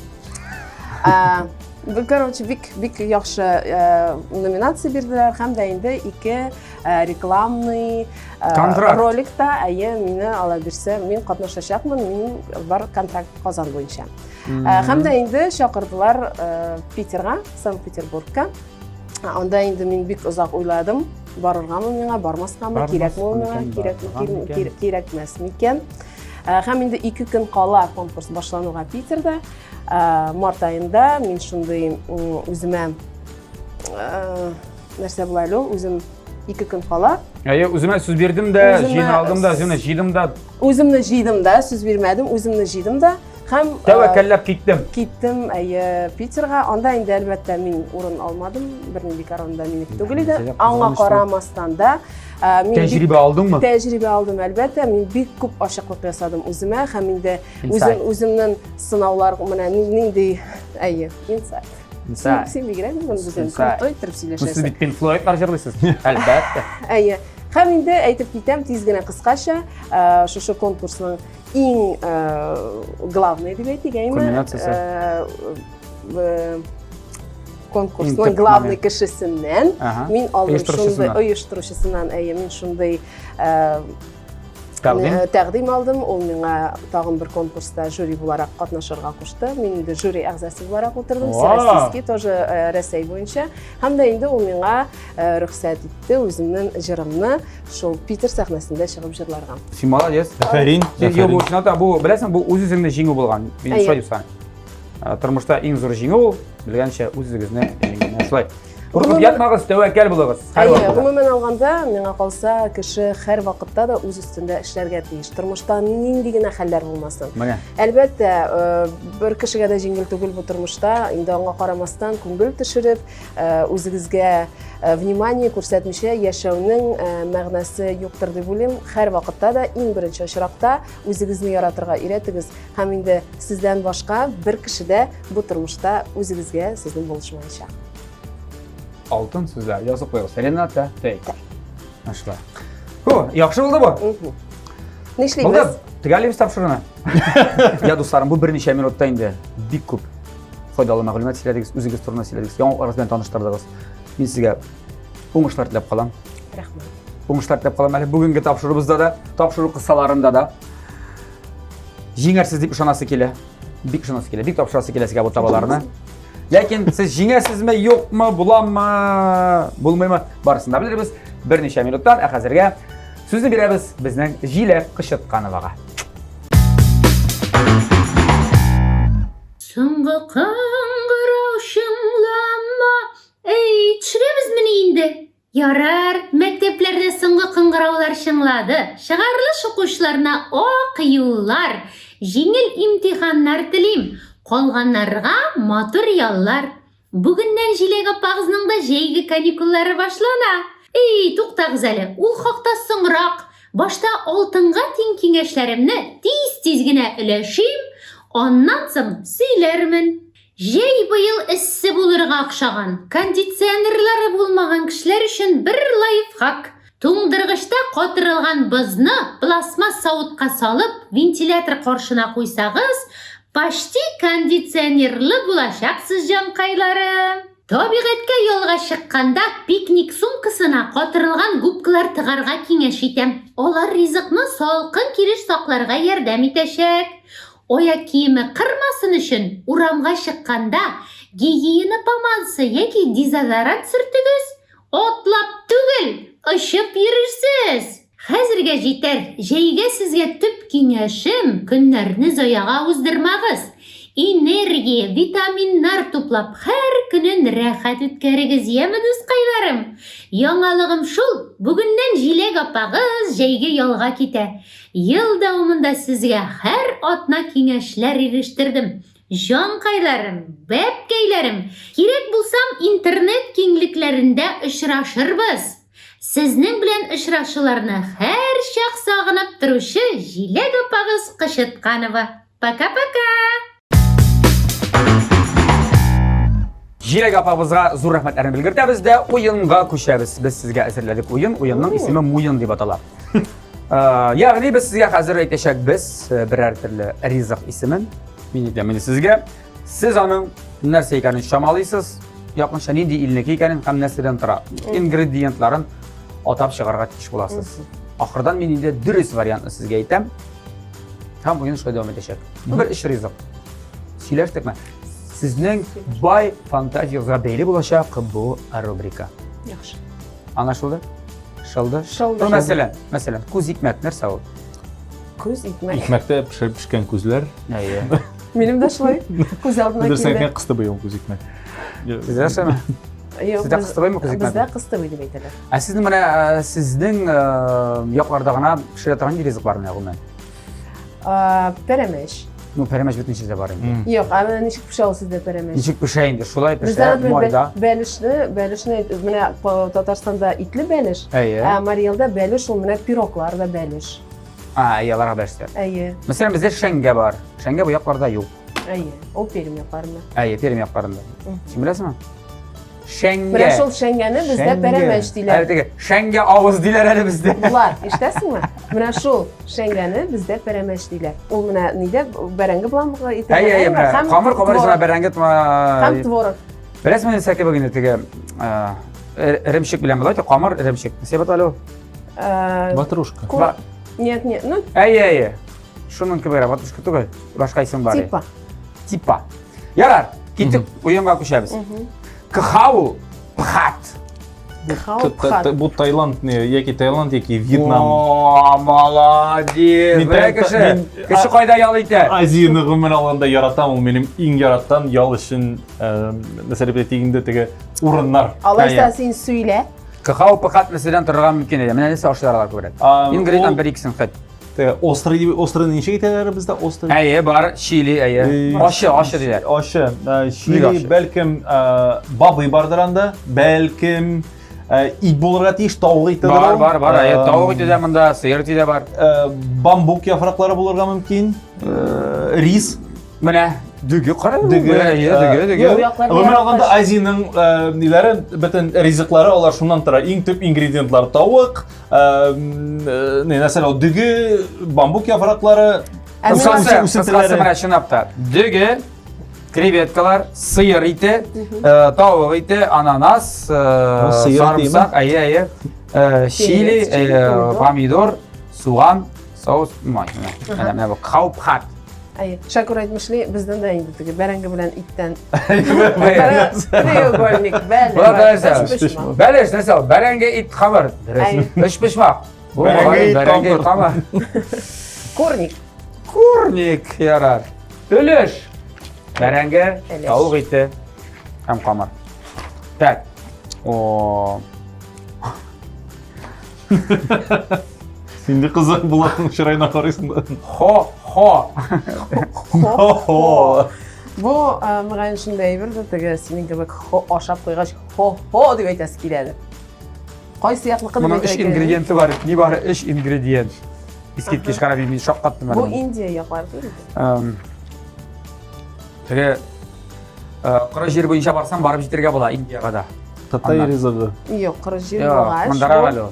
Короче, бик яхшы номинация бирделәр һәм дә инде 2 рекламный роликта мине ала бирсә, мин катнашачакмын, мин бар контракт Казан буенча. Һәм дә инде чакырдылар Питерга, Санкт-Петербургка. Анда инде мин бик озак уйладым, барыргамы миңа, бармаскамы, кирәкме миңа, кирәкмәсме икән. Һәм инде 2 көн кала конкурс башлануга Питерда. Март айында мин шундый үземә нәрсә була әле, үзем 2 көн кала. Үземә сүз бирдем дә, җыйналдым да, җыйдым да. Үземне җыйдым да, сүз бирмәдем, үземне җыйдым да. Һәм Тәвәккәлләп киттем. киттем Питерга. Анда инде әлбәттә мин урын алмадым. Бернинди карарында минеке түгел иде. Мәсәлән, Аңа кызганыч карамастан да мин бик Тәҗрибә алдыңмы? тәҗрибә алдым әлбәттә. Мин бик күп ачыклык ясадым үземә һәм инде Insight. үземнең сынаулар менә нинди инсайт. Инсайт. Син бигрәк бүген безнең Insight. крутой итеп Сез сөйләшәсез. бит Pink Floyd'лар җырлыйсыз. Әлбәттә. Һәм инде әйтеп китәм тиз генә кыскача, шушы конкурсның иң главный дип әйтегәйме? Кульминациясе. Конкурсның Иң главный төп кешесеннән Ага. мин алдым Оештыручысыннан. шундый оештыручысыннан, мин шундый Тәкъдим. тәкъдим алдым. Ул миңа тагын бер конкурста жюри буларак катнашырга кушты. Мин инде жюри әгъзасы буларак утырдым, Всероссийский тоже Рәсәй буенча. Һәм дә инде ул миңа рөхсәт итте үземнең җырымны шул Питер сәхнәсендә чыгып җырларга. Син молодец. Афәрин. Yo, bu чынлыкта бу беләсең, бу үз-үзеңне җиңү булган. Мин Әйе. шулай дип саныйм. Тормышта иң зур җиңү белгәнчә үз-үзегезне җиңү. Шулай. Куркып ятмагыз, тәвәккәл булыгыз. Һәр вакытта. Гомумән алганда, миңа калса, кеше һәр вакытта да үз өстендә эшләргә тиеш. Тормышта нинди генә хәлләр булмасын. Менә. Әлбәттә, бер кешегә дә җиңел түгел бу тормышта, инде аңа карамастан күңел төшереп, үзегезгә внимание күрсәтмичә яшәүнең мәгънәсе юктыр дип уйлыйм. Һәр вакытта да иң беренче очракта үзегезне яратырга өйрәтегез. Һәм инде сездән башка бер кеше дә бу тормышта үзегезгә сезнең булышмаячак. Алтын сүзләр язып куйгыз. Рената Тей. Ашла. Ху, яхшы булды бу. Булды. Нишлибез? Тегәлибез тапшырына. Я дусларым, бу берничә минутта инде бик күп файдалы мәгълүмат сөйләдегез, үзегез турында сөйләдегез, яңалыклар белән таныштырдыгыз. Мин сезгә уңышлар теләп калам. Рәхмәт. Уңышлар теләп калам. Әле бүгенге тапшырыбызда да, тапшыру кысаларында да җиңәрсез дип ышанасы килә. Бик ышанасы килә. Бик тапшырасы килә сезгә бу табаларны. Ләкин сез җиңәсезме, юкмы, буламы, булмыймы, барысын да белербез. Берничә минуттан, хәзергә сүзне бирәбез безнең Җиләк Кычыткановага. Соңгы кыңгырау шыңлама, эй, төшерәбезме инде? Ярар, мәктәпләрдә соңгы кыңгыраулар шыңлады. Шыгарлыш укучыларына ак юллар, җиңел имтиханнар телим. Калганнарга материаллар. Бүгеннән Җиләк апагызның да җәйге каникуллары башлана. Эй, туктагыз әле, ул хакта соңрак. Башта алтынга тиң киңәшләремне тиз-тиз генә өләшим, аннан соң сөйләрмен. Җәй быел эссе булырга охшаган, кондиционерлары булмаган кешеләр өчен бер лайфхак. Туңдыргычта катырылган бызны пластмасс савытка салып, вентилятор каршына куйсагыз, почти кондиционерлы булачаксыз җанкайларым. Табигатькә ялга чыкканда пикник сумкасына катырылган губкалар тыгарга киңәш итәм. Алар ризыкны салкын килеш сакларга ярдәм итәчәк. Аяк киеме кырмасын өчен урамга чыкканда гигиена помадасы яки дезодорант сөртегез. Атлап түгел, очып йөрерсез. Хәзергә җитәр. Җәйгә сезгә төп киңәшем, көннәрне заяга уздырмагыз. Энергия, витаминнар туплап, һәр көнен рәхәт үткәрегез, яме дускайларым. Яңалыгым шул, бүгеннән Җиләк апагыз җәйге ялга китә. Ел дәвамында сезгә һәр атна киңәшләр ирештердем. Җанкайларым, бәпкәйләрем, кирәк булсам интернет киңлекләрендә очрашырбыз. Сезнең белән очрашуларны һәр чак сагынып торучы Җиләк апагыз Кычытканова. Пока-пока! Җиләк апабызга зур рәхмәтләрне белгертәбез дә уенга күчәбез. Без сезгә әзерләдек уен. Уенның исеме Муен дип атала. Ягъни без сезгә хәзер әйтәчәкбез берәр төрле ризык исемен. Мин әйтәм сезгә. Сез аның нәрсә икәнен чамалыйсыз, якынча нинди илнеке икәнен һәм нәрсәдән тора. Ингредиентларын атап чыгарга тиеш буласыз. Ахырдан мин инде дөрес вариантны сезгә әйтәм. Һәм уен шулай дәвам итәчәк. Бер эш ризык. Сөйләштекме? Сезнең бай фантазиягызга бәйле булачак бу рубрика. Яхшы. Аңлашылды? Шылды? Шылды. Мәсәлән, күз икмәк нәрсә ул? Күз икмәк. Икмәктә пешереп пешкән күзләр. Әйе. Минем дә шулай. Күз алдына Дөресен килде. әйткәндә кысты быел күз икмәк. Сездә шәме? Сездә кыстыбаймы күз икмәк? Бездә кыстыбый дип әйтәләр. Ә сезнең менә сезнең якларда гына пешерә торган ризык бармы гомумән? Пәрәмәч. Bu peremeş bütün içinde var indi. Yok, ama nişik pişağı sizde peremeş. Nechik pişeyindi, şulay Bizden pişe, moyda. belişni, mine Tatarstanda itli beliş. Eye. Mariyel'de beliş, o mine piroklar da beliş. Ha, yalar haberler. Eye, Mesela bizde şenge var. Şenge bu yaklarda yok. eye. O perim yapar mı? Eye, perim yaklarında. Şimdi bilesin mi? Şenge. Bıraş ol şengeni bizde peremeş diler. Evet, şenge ağız diler hele bizde. Bular, iştesin mi? Mine şu şengeni bizde peremeş diler. O mine nide berengi bulan mı? Eye, kamır içine berengit ma. Hem tvoruk. Bilesin mi seke bugün etike remşik bilen bulaydı, kamır remşik. Sebep alo. Ватрушка. Нет, ну, Eye. Şunun gibi var, batışkı tukay. Başka isim var. типа. Tipa. Yarar. Gittik uyumga kuşarız. Khavu. Phat. Bu Таиланд не, яки Таиланд, яки Вьетнам. Oo, молодец. Мен Бәле кеше. Кеше кайда ялыйты? Азияны гомумән алганда яратам, ул минем иң яраттан ял өчен мәсәле тегендә теге урыннар. Allah Eye. istersen söyle. Khavu phat mesela торган mümkün değil. Менә нәрсә ашларга күрә. İngilizden bir ikisini xet. Теге острый ничек әйтәләр бездә острый? Әйе, бар, Şili, әйе. Ашы диләр. Ашы. Ниге Шили ашы? бәлкем бабый бардыр анда, бәлкем ит булырга тиеш, тавык ите Бар, әйе. Тавык ите дә монда, сыер ите дә бар. Бамбук яфраклары булырга мөмкин. Рис. Менә дүге кара. Дүге. Әйе, дүге. Ояклар Гомумән яратмаш. алганда Азиянең ниләре, бөтен ризыклары алар шуннан тора. Иң төп ингредиентлар тавык, нәрсәләр, дүге, бамбук яфраклары, Кыскасы менә чынлапта. Дүге, креветкалар, сыер ите, тавык ите, ананас, Сыер сарымсак, әйе. Şili, помидор, суган, соус, май. Менә бу каупхат. Eye. Şakur etmişli bizden de indi tüge. Berengi bilen itten. Әйе. Треугольник, belli. Bular var. da Beş pişman. Бәлеш нәрсә? Бәрәңге ит камыр. Эш пешмак. Бу бәрәңге ит камыр. Корник. Курник ярар. Өлеш. Бәрәңге, Өлеш. тавык ите һәм камыр. Так. О. Инде кызык булатның чырайына карыйсың да. Хо. Bu mıgan şunday bir de tüge senin gibi aşap koygaç ho diye aytası kiledi. Qaysı yaklıqı Bunun 3 ingrediyenti var. Ni var 3 ingredient. Biskit qarab bir şok qattım Bu mən. Indiya yapar değil mi? Təgə qara yer boyunca barsan barıb jitirgə bola Indiyaga da. Татай ризыгы. Yok, qırıcı Yo'q, boğaç. mındara gəl o.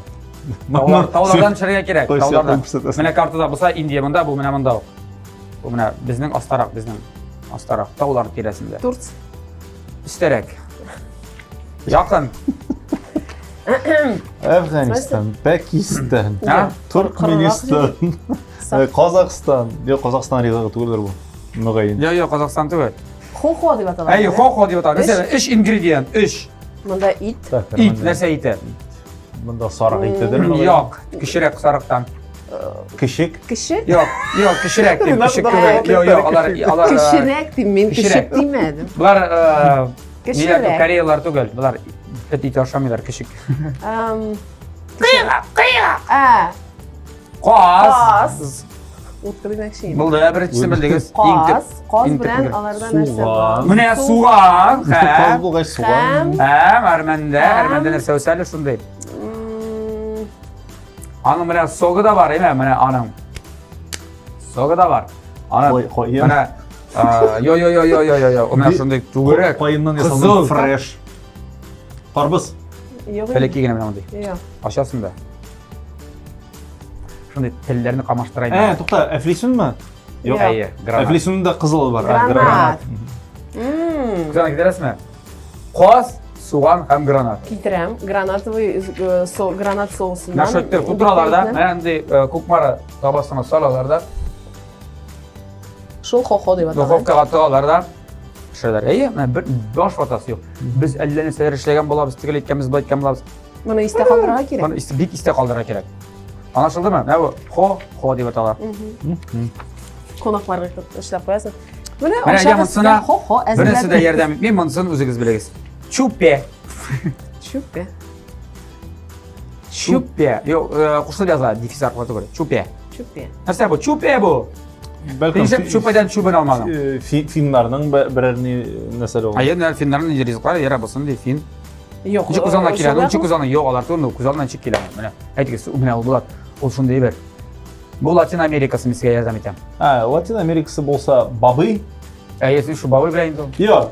Tavlardan çırıya kerak. Qo'y, Tavlardan. siyoqdan ko'rsatasan. Mənə kartada bolsa Indiya bunda, bu mənə bunda. Bu mənə bizning astaraq tavlar tirəsində. Turts. İstərək. Yaxın. Afg'oniston, Pakistan, Ha? Turkmeniston, Qozog'iston. Yo'q, Qozog'iston rizıgı түгелдер бу. Мөгаен. Yo'q, Qozog'iston түгел. Ho diye atalar. Әйе, xo дип аталар. Məsələn, 3 ingredient, 3. Bunda it. İt, nəsə ite? Мында сарык итедер. Yo'q, kişirək sarıqdan. Kişik. Kişi. Yo'q, kişirək deyim, Nasıl kişik daha kömək. yakın? Yo'q, Kişirek diyeyim ben. Kişirek. Kişik demedim. Bunlar Kişirek. niyə Koreyalılar түгел. Bunlar iti aşamıyorlar, kişik. Qaz. Utku demek şey mi? Buldu ya birisi bildiniz. Qaz bilen alardan нәрсе var. Mine suğan. Qaz булгач суган. Әрмәндә нәрсә өсәле шундай. Аның менә согы да бар, әйме, менә аның. Согы да бар. Аны Қой, менә о менә шундай түгәрәк. Пайыннан Кызыл. ясалган фреш. Карбыз. Yok. Бәләкәй генә менә мондай. Yok. Ашасында. Шундай телләрне камаштырайм. Тукта, әфлисунмы? Yok. Әйе, гранат. Әфлисунда кызыл бар. Granat. Күзән китерәсезме? Қаз, суган һәм гранат. Kitirem. Granat soğusundan. Mən şöyle tuturalarda, mən indi kukmara tabasına salalarda, Şol ho diye atalar. duxovkaga tığalarda pişirlər. Əyə, mən bir baş fatası yox. Biz 50 nəsələr işləgən bolabız, tigil etkəmiz, bu etkən bolabız. Bunu iste kaldırağa gerek. Bunu bik istə qaldıra kerak. Anlaşıldı mı? Nə bu? Ho deyib atalar. Konaklarga işlep koyasın. Bunu Mənə aşağı yaxınsına ho birisi də yerdən bitməyim, mınsın özünüz biliriz. Çuppe. Şüphe. Çuppe. Yox, quşlar yazar, difis arqalatı görə. Çuppe. Şüphe. Nəsə bu? Çuppe bu. Değişip çöpeden çöpen almadım. Filmlarının birini mesela oldu. Hayır, filmlerin rizq var, yara basın diye film. Yok. Çık uzanla kiranın, çık uzanla yok alar torunu, uzandan çık kiranın. Mana aytgisi u bilan bulat. Ol şunday ber. Bu Latin Amerikası misga yardım etem. Ha, Latin Amerikası bolsa babı. Ayesi şu babı bilan indi. Yok,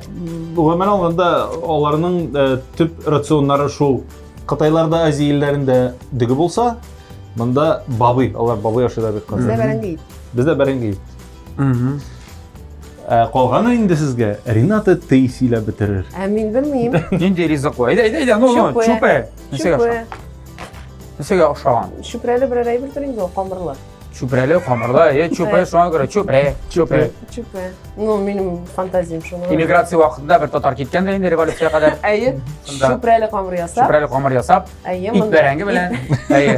bu hemen alganda onlarının tüp rasyonları şu. Qataylarda, Aziya illərində digi bolsa, bunda babı, onlar babı yaşayırlar bir Bizde qazı. veren değil. Bizdə bərəngiyik. Mhm. Qalğanı indi sizə Renata Teysi ilə bitirir. Emin bilmeyeyim. İndi rizq qoy. Ayda, no, no, Çöpe. çöpe. Nesega Şüphe. Nesega aşağıdan. Şüpheli bir arayı bitirince o kamırlar. Çöpreli xamirda, çöpe şuna göre çöpe. Şüphe. No benim fantazim şunu. İmigratsiya vaqtida bir tatar ketganda endi revolyutsiya qadar Ayı. Şüpheli kamır yasa. çöpreli xamir yasab, Ayı. it berengi bilan. Ayı.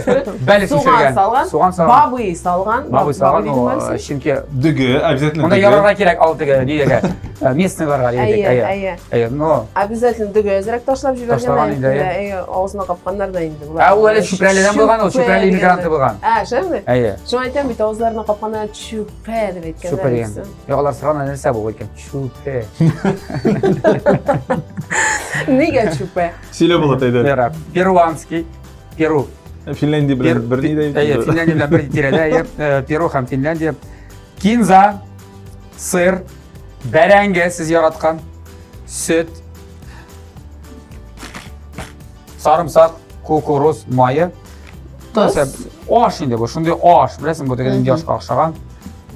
Bəli Soğan sürgən. salgan. Soğan salgan. Babayı salgan. Babı salgan dedim ben o size. şimdi Digi, обязательно onda yarara kerak altıga niyega. Местныйларга deydik. Ayı. Ayı. Ayı. No. Обязательно дөгі өзірек ташлап жіберген. Ташлаған еді, Ayı. Ağzına kapkanlar da indi. O öyle şüpreliden bulgan, o şüpreli imigranты bulgan. Ha, şey mi? Ayı. Şu ayten bir ağızlarına kapkanlar şüphe деп etkenler. Şüphe degan. Yo'q, ular sirg'anlar narsa bo'lib ekan. Şüphe. Nega şüphe? Sile bulataydı. Yara. Peruanskiy. Peru. Finlandiya bilan bir neydi? Ayı. Finlandiya bilan bir tirada. Ayı. Peru ham Finlandiya. Kinza, sir, barangi siz yaratgan, süt, sarımsak, kukoroz moyi. Tuz. Osh endi bu, shunday osh, bilasizmi, bu degan yoshga o'xshagan.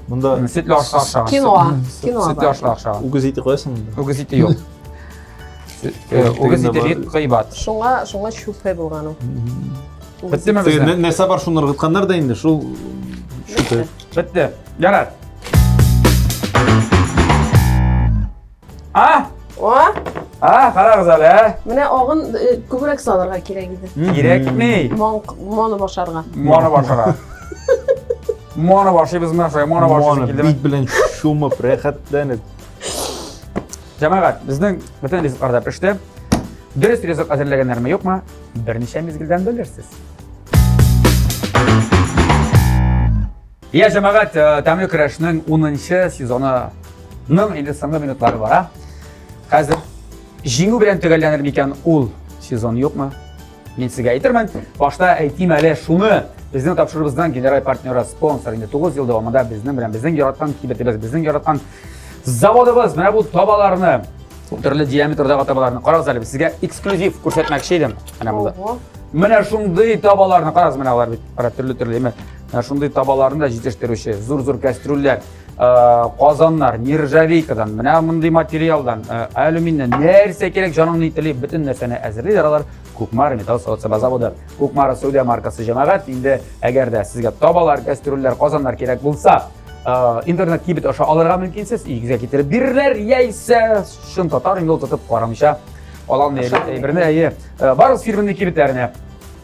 Bunda Sütlü oshga o'xshagan. Kinoa. Kinoa Sütlü var. oshga o'xshagan. ugiz iti qo'yasan bunda. O'giz iti yo'q. O'giz iti g'iybat. Şuna şüphe bulganım. Bittimi bizda? Nesa bar shunlar qitqanlar da endi shu şüphe. Bitti. Yarar. Ah! O, Ah, qara qizal, ha? mine oğun kübürek salırga kerak edi. Kerakmi? Monu başarga. Mona boshqa. Mona boshi biz mana shu mona boshi keldi. Big bilan shumib ro'yxatlanib. Jamoat, bizning butun rizqlarda pishdi. Durust rizq azirlaganlarmi yo'qmi? Bir necha mezgildan bilirsiz. Ya jamoat, Tamli kurashning 10-sezonining endi so'nggi minutlari bor, ha? Hozir jingu bilan tugallanir ekan ul sezon yo'qmi? Men sizga aytaman, boshda aytdim hali shuni. Bizning topshirig'imizdan general partneri sponsor endi 9 yil davomida bizning yaratgan kibatimiz, bizning yaratgan zavodimiz mana bu tobalarni, turli diametrdagi tobalarni qaranglar, sizga eksklyuziv ko'rsatmoqchi edim. Mana bunda. Mana shunday tobalarni qarang, mana ular qarab turli emas. Mana shunday tobalarni yetishtiruvchi zo'r kastrullar, qozonlar, nержавейкадан, mana bunday materialdan, alyumindan narsa kerak joningni tilib butun narsani azirlaydilar. Ko'kmar metal savdo zavodi, Ko'kmar Saudiya markasi jamoat. Endi agarda sizga tobalar, kastrullar, qozonlar kerak bo'lsa, internet kibit o'sha olirga mumkinsiz, uyingizga keltirib beringlar, yeysa shun totar yo'l tutib qo'ramisha ololmaydi. Birini barcha firmaning kibitlarini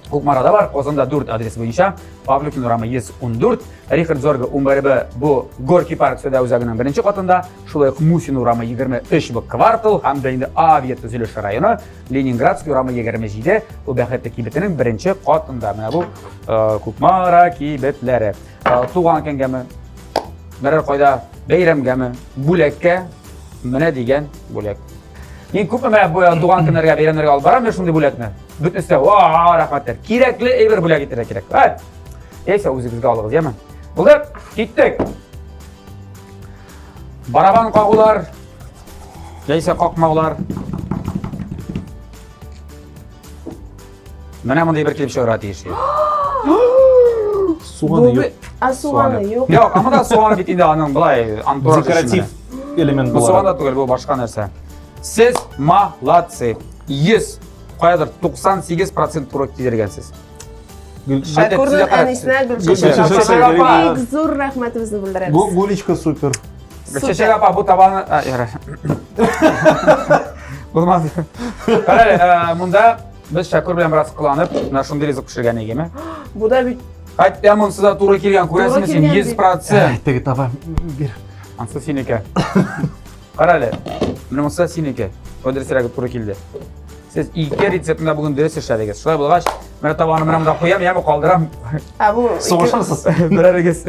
Ko'kmarada var, Qozonda 4 adres bo'yicha, Pavlik Nurama 114, Richard Zorga 11 bu Gorki Park Soda o'zagining birinchi qatinda, shulay Musi Nurama 23 bu kvartal hamda endi Aviat tuzilish rayoni, Leningradskiy Nurama 27 bu Baxatda kibitining birinchi qatinda. Mana bu Ko'kmara kibitlari. Tug'an kungami, biror qoida bayramgami, bo'lakka mana degan bo'lak. Men ko'p bu tug'an kunlarga, bayramlarga olib boraman shunday bo'lakni. Bütünse, rahmatlar. Kerakli bir bo'lak kerak. Hadi. Esa o'zingizga oling'iz, yaman. Bo'ldi, ketdik. Baraban qo'g'ular, yeysa qoqmoqlar. Mana bunday bir kelib sho'rat yashaydi. So'g'ani yo'q. Soğanı yok. Yo'q, ammo so'g'ani bitinda aning bulay anturaj Dekorativ element bu bo'lar. so'g'anda tugul, bu boshqa narsa. Siz молодцы. 100 qo'yadir 98% to'g'ri kelgansiz. Şakur'un enisine Gülşen. Zor rahmetimizni bildiramiz. Bu gulichka super. Chechak apa bu tabani yara. Bo'lmadi. Qarang, bunda biz Shakur bilan biroz qilonib, mana shunday rizq pishirgan egami. Bu da bir Qaytdan sizga to'g'ri kelgan, ko'rasizmi sen 100%. Tegi tava bir. Ansa seniki. Qarang, mana bunsa seniki. Adreslarga to'g'ri keldi. Siz ikki retseptni bugun ders ishladingiz. Shunday bo'lgach, mana tabonni mana bunda qo'yam, yana qoldiram. ha bu So'g'ishasiz. Birarigiz.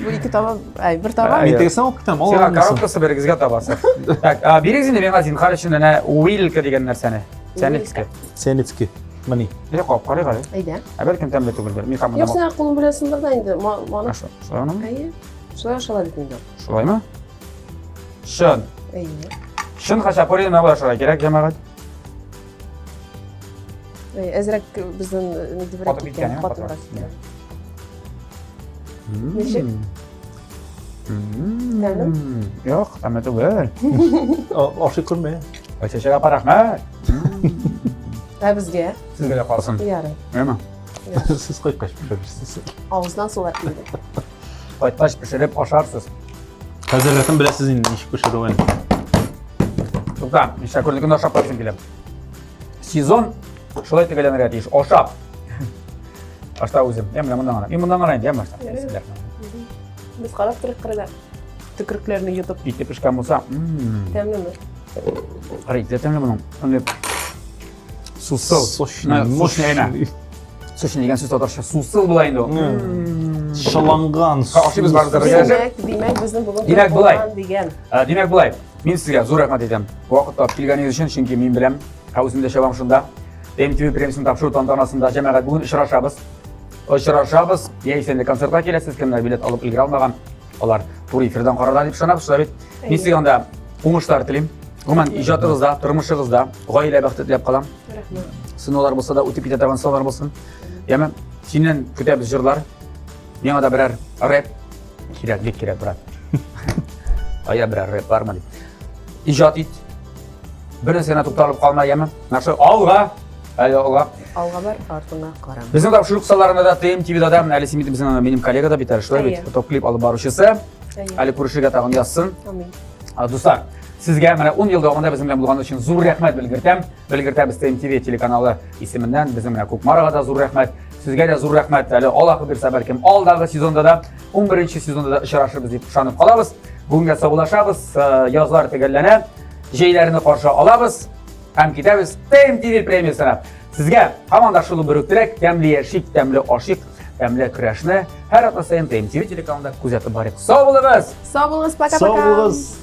Bu iki taba, bir taba. Мен тегесем алып кетем, ал Сен алмайсың. коробкасы берегізге табасы. Так, берегіз енді мен қазір қарашын ана уилка деген нәрсені. Сәнетске. Сенецки. Міне. Не қойып қарай қарай. Ayda. Бәлкім тәмле түгілдер. Мен қамын Yok sen kolun bilesindir da indi. Mana Şolay mı? ayı. Şolay aşağı dedin. Şolay mı? Şın. Ayı. Şın kaça porayım ne var şolay gerek cemaat. Ezrek bizden ne Foto dibirek bitken gitken. ya, Foto fotoğraf. bırak. Neşe? Tәмлі? Yok, tәмле түгел. Ашық көрме. Açacak apa rahmet. Ha bizge. Sizге de kalsın. Yarın. Değil mi? Сіз қойып қашып жүрсіз. Ağızdan su var dedi. Qaytaş pişirip aşarsız. Қазіретін білесіз енді нешік көшеді ойын. Tukam, işte körlükünde aşap yapsın bilem. Sezon, şolay tegelenler yetiş, aşap. Aşta uzun. Yemin bundan ara. Bundan arayın diyem başta. Biz qarab turib qirada. Tükürüklerini yutup. İtti pişken olsa, Tәмлі ме? arayın detemle bunun. Hani susıl. Сочный. Suşni degen söz tadarşa susıl bulayın da o. Шыланған. Aşımız var da arkadaşlar. Demek bizim bugün Demek bulay. Degen. Demek bulay. Men sizga zo'r rahmat aytaman. Vaqtda kelganingiz uchun, chunki men bilan havuzimda shabam shunda. MTV premyasini topshiruv tantanasida jamoat bugun uchrashamiz. Uchrashamiz. Yeysenli konsertga kelasiz. Kimlar bilet olib ilgari olmagan, ular tur efirdan qarorlar deb ishonamiz. Shunday men sizga unda o'ngishlar tilayman. Umuman ijodingizda, turmushingizda g'oyala baxt tilab qolaman. Rahmat. Sinovlar bo'lsa da o'tib ketadigan sinovlar bo'lsin. Yana sendan kutamiz jurlar. Yana da birer rap kerak brat. Aya birer rap barmi deb. İjod et. Bir narsani to'xtalib qolmayman. Mana shu olg'a, olg'a. Alğa var, артына qaram. Bizning topshiriq qisalalarida TMTV'da da Ali Simit bizning benim kollega da bitar shulay Ayya. foto klip olib boruvchisi. Ali Kurushiga tag'in yozsin. Amin. Do'stlar, sizga mana 10 yil davomida bizim bilan bo'lganingiz uchun zo'r rahmat bilgirtamiz TMTV telekanali ismidan bizim bilan Ko'kmaroga da zo'r rahmat. Sizga da zo'r rahmat. Ali Alloh bersa balkim oldagi sezonda da 11-sezonda da ishlashimiz deb ishonib qolamiz. Bunga sog'lashamiz, yozlar tugallanib, jeylarini qarshi olamiz. Ham ketamiz TMTV premyasini. Sizga hamon shulu bir tilak, tamli yashik, tamli oshiq, tamli kurashni har hafta sayin TMTV telekanalida kuzatib boring. Sog' bo'linglar. Sağ olunuz, пока-пока. Sağ olunuz.